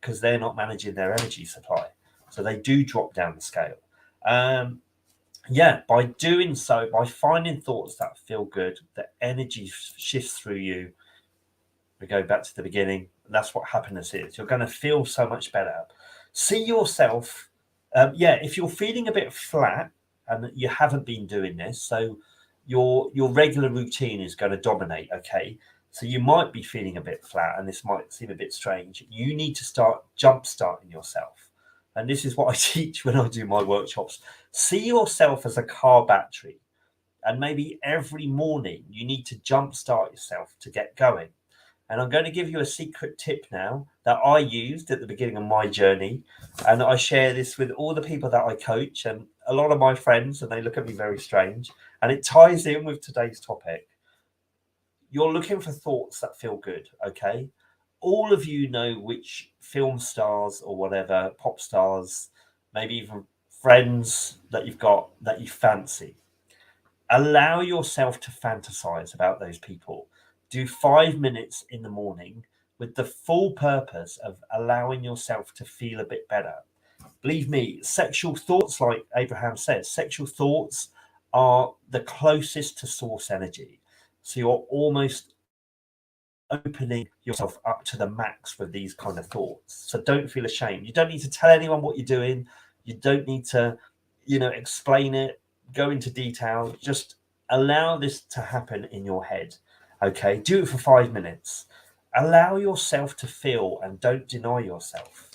because they're not managing their energy supply. So they do drop down the scale. By doing so, by finding thoughts that feel good, the energy shifts through you. We go back to the beginning. That's what happiness is. You're going to feel so much better. See yourself. If you're feeling a bit flat and you haven't been doing this, so your regular routine is going to dominate. Okay, so you might be feeling a bit flat, and this might seem a bit strange. You need to start jump-starting yourself. And this is what I teach when I do my workshops. See yourself as a car battery. And maybe every morning you need to jumpstart yourself to get going. And I'm going to give you a secret tip now that I used at the beginning of my journey. And I share this with all the people that I coach and a lot of my friends, and they look at me very strange. And it ties in with today's topic. You're looking for thoughts that feel good, okay? all of you know which film stars or whatever, pop stars, maybe even friends that you've got that you fancy. Allow yourself to fantasize about those people. Do 5 minutes in the morning with the full purpose of allowing yourself to feel a bit better. Believe me, sexual thoughts, like Abraham says, sexual thoughts are the closest to source energy. So you're almost opening yourself up to the max with these kind of thoughts. So don't feel ashamed. You don't need to tell anyone what you're doing. You don't need to, explain it, go into detail. Just allow this to happen in your head. Okay, do it for 5 minutes. Allow yourself to feel and don't deny yourself.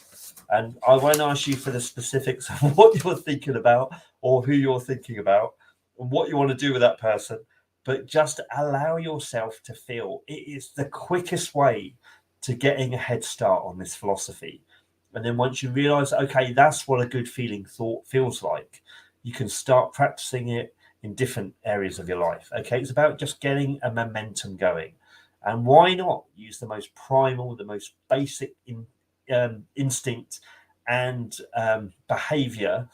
And I won't ask you for the specifics of what you're thinking about or who you're thinking about and what you want to do with that person, but just allow yourself to feel. It is the quickest way to getting a head start on this philosophy. And then once you realize, okay, that's what a good feeling thought feels like, you can start practicing it in different areas of your life. Okay, it's about just getting a momentum going. And why not use the most primal, the most basic instinct and behavior,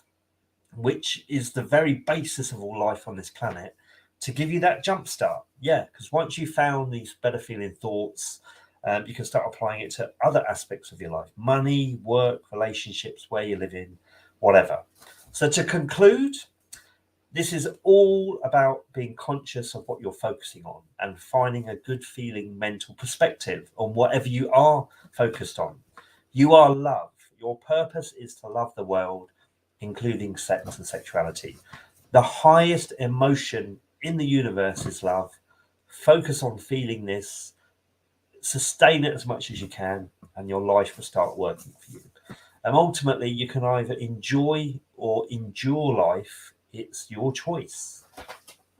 which is the very basis of all life on this planet, to give you that jump start. Yeah, because once you found these better feeling thoughts, you can start applying it to other aspects of your life: money, work, relationships, where you live in, whatever. So to conclude, this is all about being conscious of what you're focusing on and finding a good feeling mental perspective on whatever you are focused on. You are love. Your purpose is to love the world, including sex and sexuality. The highest emotion in the universe is love. Focus on feeling this, sustain it as much as you can, and your life will start working for you. And ultimately, you can either enjoy or endure life. It's your choice.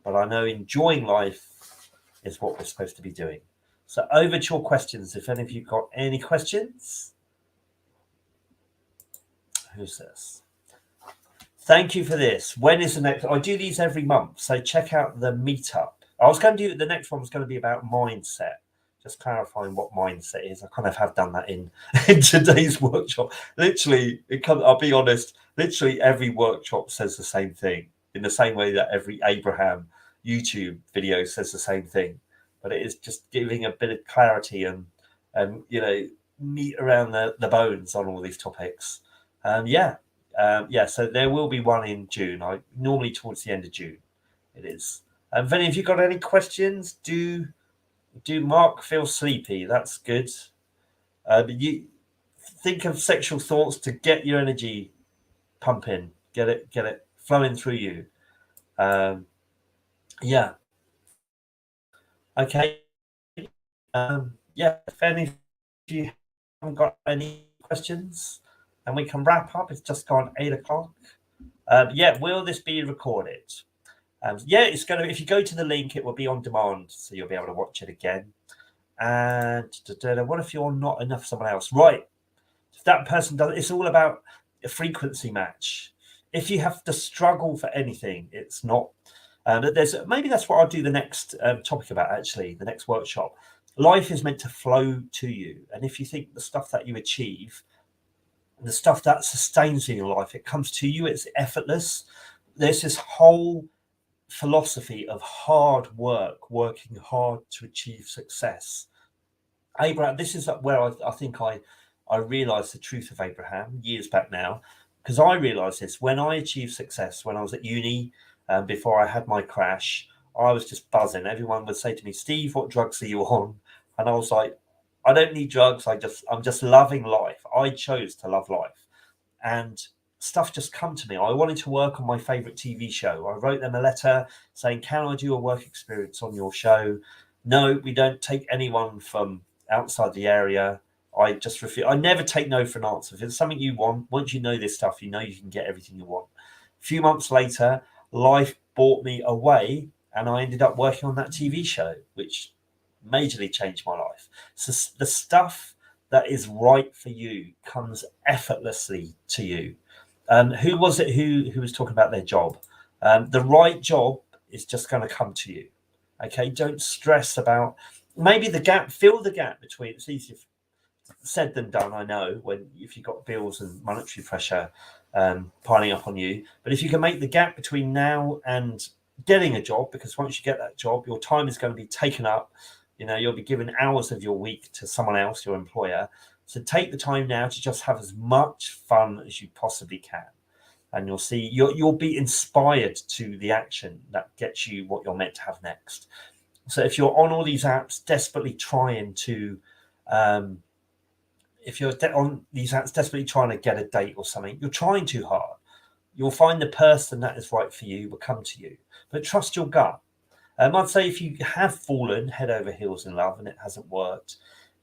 But I know enjoying life is what we're supposed to be doing. So over to your questions. If any of you got any questions. Who's this? Thank you for this. When is the next? I do these every month, so check out the meetup. I was going to do the next one was going to be about mindset, just clarifying what mindset is. I kind of have done that in today's workshop. Literally, I'll be honest. Literally every workshop says the same thing, in the same way that every Abraham YouTube video says the same thing. But it is just giving a bit of clarity and meat around the bones on all these topics. So there will be one in June. Normally towards the end of June it is. If any of you got any questions, do Mark feel sleepy? That's good. But you think of sexual thoughts to get your energy pumping, get it flowing through you. Okay. If any of you haven't got any questions, and we can wrap up. It's just gone 8 o'clock. Will this be recorded? It's going to. If you go to the link, it will be on demand, so you'll be able to watch it again. And what if you're not enough for someone else? Right. If that person does, it's all about a frequency match. If you have to struggle for anything, it's not. Maybe that's what I'll do the next topic about, actually, the next workshop. Life is meant to flow to you. And if you think the stuff that you achieve, the stuff that sustains in your life, it comes to you, it's effortless. There's this whole philosophy of hard work, working hard to achieve success. Abraham, this is where I think I realized the truth of Abraham years back now, because I realized this when I achieved success when I was at uni, before I had my crash. I was just buzzing. Everyone would say to me, Steve, what drugs are you on? And I was like, I don't need drugs. I'm just loving life. I chose to love life, and stuff just come to me. I wanted to work on my favorite TV show. I wrote them a letter saying, can I do a work experience on your show? No, we don't take anyone from outside the area. I just refuse. I never take no for an answer. If it's something you want, once you know this stuff, you know you can get everything you want. A few months later, life brought me away, and I ended up working on that TV show, which majorly changed my life. So the stuff that is right for you comes effortlessly to you. Who was it who was talking about their job? The right job is just going to come to you. Okay, don't stress about maybe the gap. Fill the gap between. It's easier said than done, I know, when if you've got bills and monetary pressure piling up on you. But if you can make the gap between now and getting a job, because once you get that job, your time is going to be taken up. You'll be given hours of your week to someone else, your employer. So take the time now to just have as much fun as you possibly can. And you'll see, you'll be inspired to the action that gets you what you're meant to have next. So if you're on all these apps desperately trying to, on these apps desperately trying to get a date or something, you're trying too hard. You'll find the person that is right for you will come to you. But trust your gut. I'd say if you have fallen head over heels in love and it hasn't worked,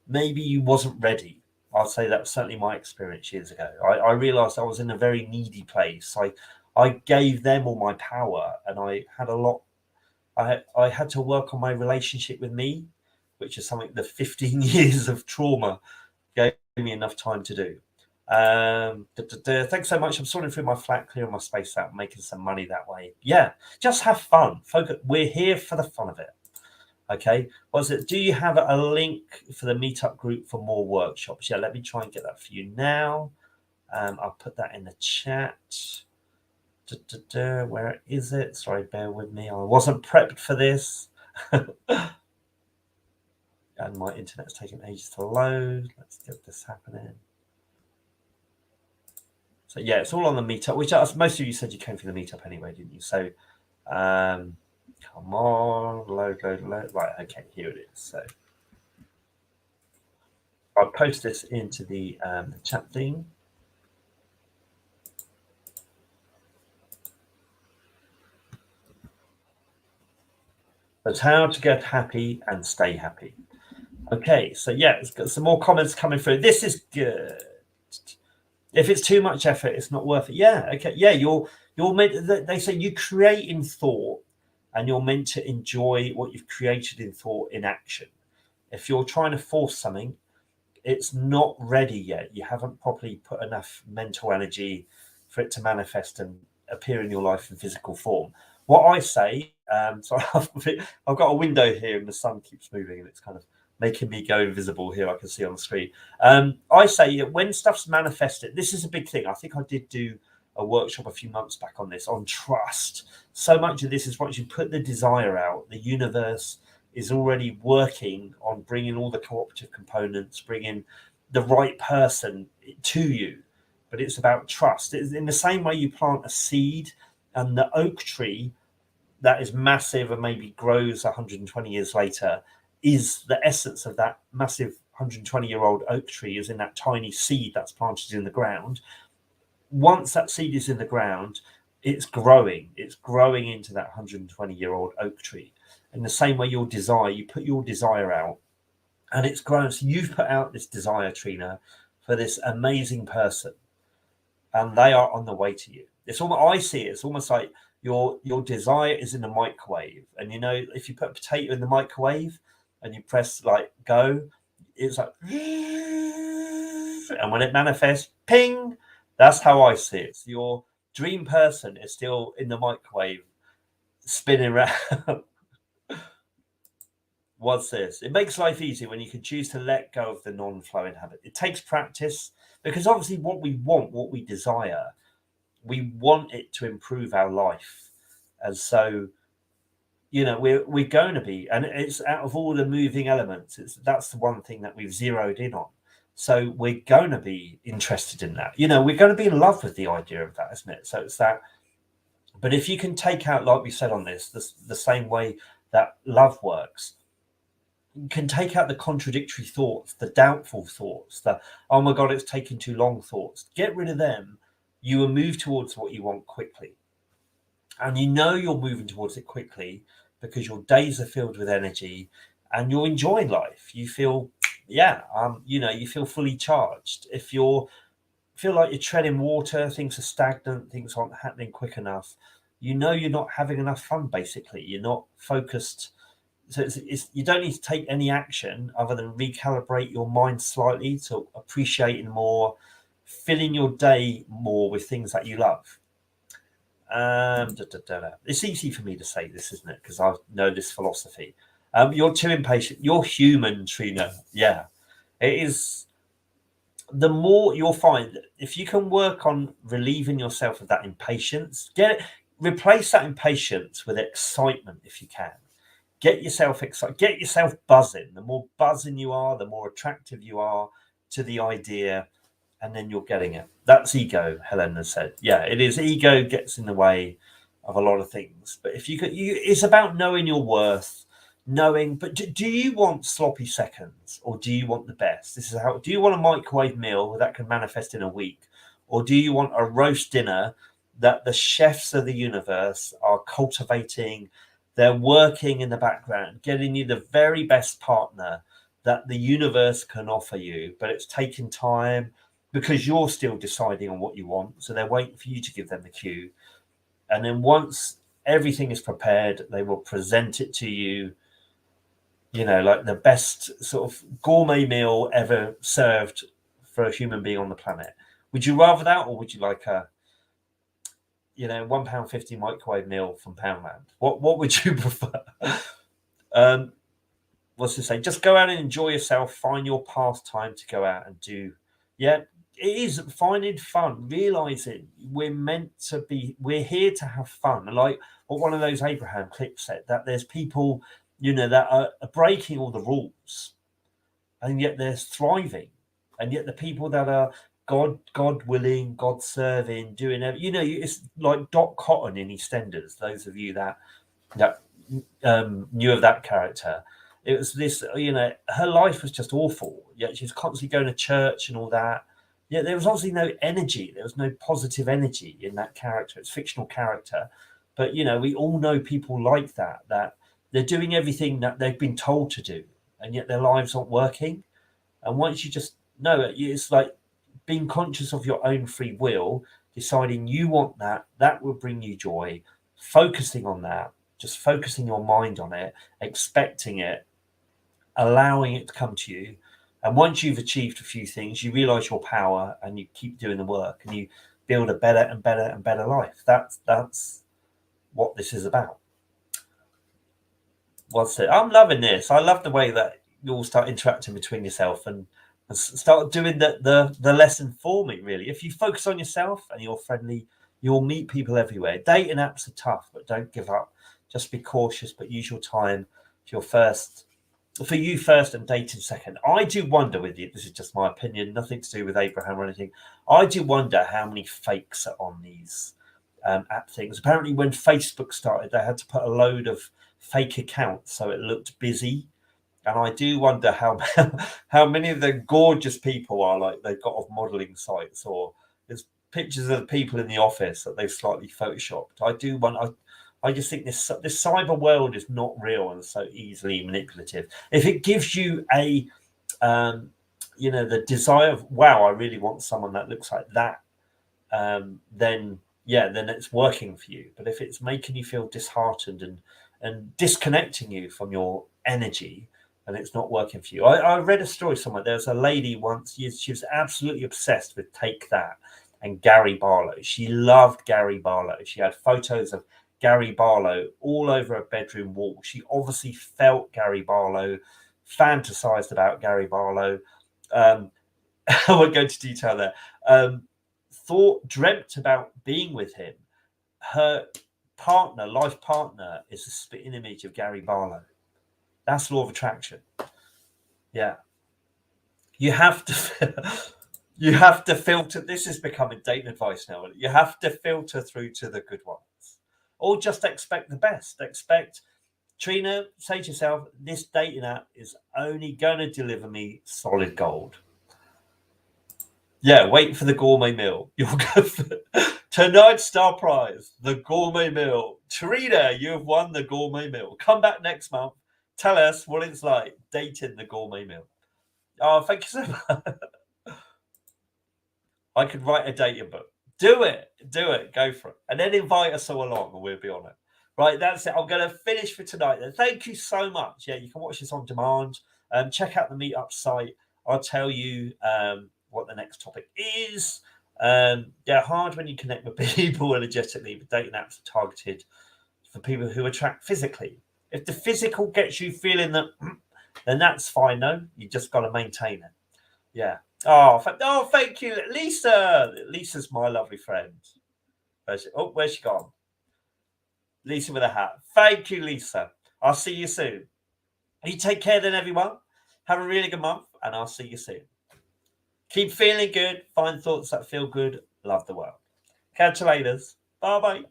maybe you wasn't ready. I'd say that was certainly my experience years ago. I realized I was in a very needy place. I gave them all my power, and I had a lot. I had to work on my relationship with me, which is something the 15 years of trauma gave me enough time to do. Thanks so much. I'm sorting through my flat, clearing my space out, making some money that way. Yeah, just have fun. Focus. We're here for the fun of it. Okay, what's it? Do you have a link for the meetup group for more workshops? Yeah, let me try and get that for you now. I'll put that in the chat. Where is it? Sorry, bear with me. I wasn't prepped for this. And my internet's taking ages to load. Let's get this happening. So yeah, it's all on the meetup, which most of you said you came for the meetup anyway, didn't you? So come on, load. Right, okay, here it is. So I'll post this into the chat thing. That's how to get happy and stay happy. Okay, so yeah, it's got some more comments coming through. This is good. If it's too much effort, it's not worth it. Yeah, okay, yeah, you're meant. They say you create in thought, and you're meant to enjoy what you've created in thought in action. If you're trying to force something, it's not ready yet. You haven't properly put enough mental energy for it to manifest and appear in your life in physical form. What I say, sorry, I've got a window here and the sun keeps moving and it's kind of making me go invisible here. I can see on the screen. I say when stuff's manifested, this is a big thing. I think I did do a workshop a few months back on this, on trust. So much of this is once you put the desire out, the universe is already working on bringing all the cooperative components, bringing the right person to you. But it's about trust. It's in the same way you plant a seed, and the oak tree that is massive and maybe grows 120 years later is the essence of that massive 120-year-old oak tree is in that tiny seed that's planted in the ground. Once that seed is in the ground, it's growing into that 120-year-old oak tree. In the same way, your desire, you put your desire out and it's grown. So you've put out this desire, Trina, for this amazing person, and they are on the way to you. It's almost, I see it, it's almost like your desire is in the microwave. And if you put a potato in the microwave and you press like go, it's like, and when it manifests, ping. That's how I see it. So your dream person is still in the microwave, spinning around. What's this? It makes life easy when you can choose to let go of the non-flowing habit. It takes practice, because obviously what we want, what we desire, we want it to improve our life. And so, we're going to be, and it's out of all the moving elements, that's the one thing that we've zeroed in on. So we're going to be interested in that. We're going to be in love with the idea of that, isn't it? So it's that. But if you can take out, like we said on this, the same way that love works, you can take out the contradictory thoughts, the doubtful thoughts, the, oh my God, it's taking too long thoughts. Get rid of them. You will move towards what you want quickly. And you're moving towards it quickly because your days are filled with energy and you're enjoying life. You feel, you feel fully charged. If you feel like you're treading water, things are stagnant, things aren't happening quick enough, you're not having enough fun, basically. You're not focused. So you don't need to take any action other than recalibrate your mind slightly to appreciating more, filling your day more with things that you love. It's easy for me to say this, isn't it? Because I know this philosophy. You're too impatient. You're human, Trina. Yeah, it is. the more you'll find that if you can work on relieving yourself of that impatience, replace that impatience with excitement if you can. Get yourself excited, get yourself buzzing. The more buzzing you are, the more attractive you are to the idea, and then you're getting it. That's ego, Helena said. Yeah, it is. Ego gets in the way of a lot of things. But if it's about knowing your worth, but do you want sloppy seconds, or do you want the best? This is how. Do you want a microwave meal that can manifest in a week, or do you want a roast dinner that the chefs of the universe are cultivating? They're working in the background, getting you the very best partner that the universe can offer you, but it's taking time because you're still deciding on what you want. So they're waiting for you to give them the cue. And then once everything is prepared, they will present it to you, like the best sort of gourmet meal ever served for a human being on the planet. Would you rather that, or would you like a £1.50 microwave meal from Poundland? What would you prefer? What's to say? Just go out and enjoy yourself. Find your pastime to go out and do. Yeah, it is finding fun. Realizing we're here to have fun. Like what one of those Abraham clips said, that there's people, that are breaking all the rules, and yet they're thriving, and yet the people that are God willing, God serving, doing everything. It's like Doc Cotton in EastEnders. Those of you that knew of that character, it was this. Her life was just awful. Yet she was constantly going to church and all that. Yet there was obviously no energy. There was no positive energy in that character. It's a fictional character, but we all know people like that. That they're doing everything that they've been told to do, and yet their lives aren't working. And once you just know it, it's like being conscious of your own free will, deciding you want that will bring you joy, focusing on that, just focusing your mind on it, expecting it, allowing it to come to you. And once you've achieved a few things, you realize your power and you keep doing the work and you build a better and better and better life. That's what this is about. What's it? I'm loving this. I love the way that you all start interacting between yourself and start doing the lesson for me, really. If you focus on yourself and you're friendly, you'll meet people everywhere. Dating apps are tough, but don't give up. Just be cautious, but use your time for you first and dating second. I do wonder with you, this is just my opinion, nothing to do with Abraham or anything. I do wonder how many fakes are on these app things. Apparently when Facebook started, they had to put a load of fake accounts so it looked busy. And I do wonder how many of the gorgeous people are like they've got off modeling sites, or there's pictures of the people in the office that they've slightly photoshopped. I do wonder. I just think this cyber world is not real and so easily manipulative. If it gives you the desire of, wow, I really want someone that looks like that, then it's working for you. But if it's making you feel disheartened and disconnecting you from your energy, and it's not working for you. I read a story somewhere. There was a lady once, she was absolutely obsessed with Take That and Gary Barlow. She loved Gary Barlow. She had photos of Gary Barlow all over her bedroom wall. She obviously felt Gary Barlow, fantasized about Gary Barlow. I won't go into detail there. Dreamt about being with him. Her life partner, is a spitting image of Gary Barlow. That's law of attraction. Yeah. You have to filter. This is becoming dating advice now. You have to filter through to the good ones. Or just expect the best. Trina, say to yourself, this dating app is only going to deliver me solid gold. Yeah, wait for the gourmet meal. You'll go for tonight's star prize, the gourmet meal. Trina, you have won the gourmet meal. Come back next month. Tell us what it's like dating the gourmet meal. Oh, thank you so much. I could write a dating book. Do it. Go for it. And then invite us all along and we'll be on it. Right, that's it. I'm going to finish for tonight then. Thank you so much. Yeah, you can watch this on demand. Check out the meetup site. I'll tell you what the next topic is. They're hard when you connect with people energetically, but dating apps are targeted for people who attract physically. If the physical gets you feeling that, then that's fine, though. You just got to maintain it. Yeah. Oh, thank you, Lisa. Lisa's my lovely friend. Where's she gone? Lisa with a hat. Thank you, Lisa. I'll see you soon. You take care then, everyone. Have a really good month, and I'll see you soon. Keep feeling good. Find thoughts that feel good. Love the world. Catch you later. Bye-bye.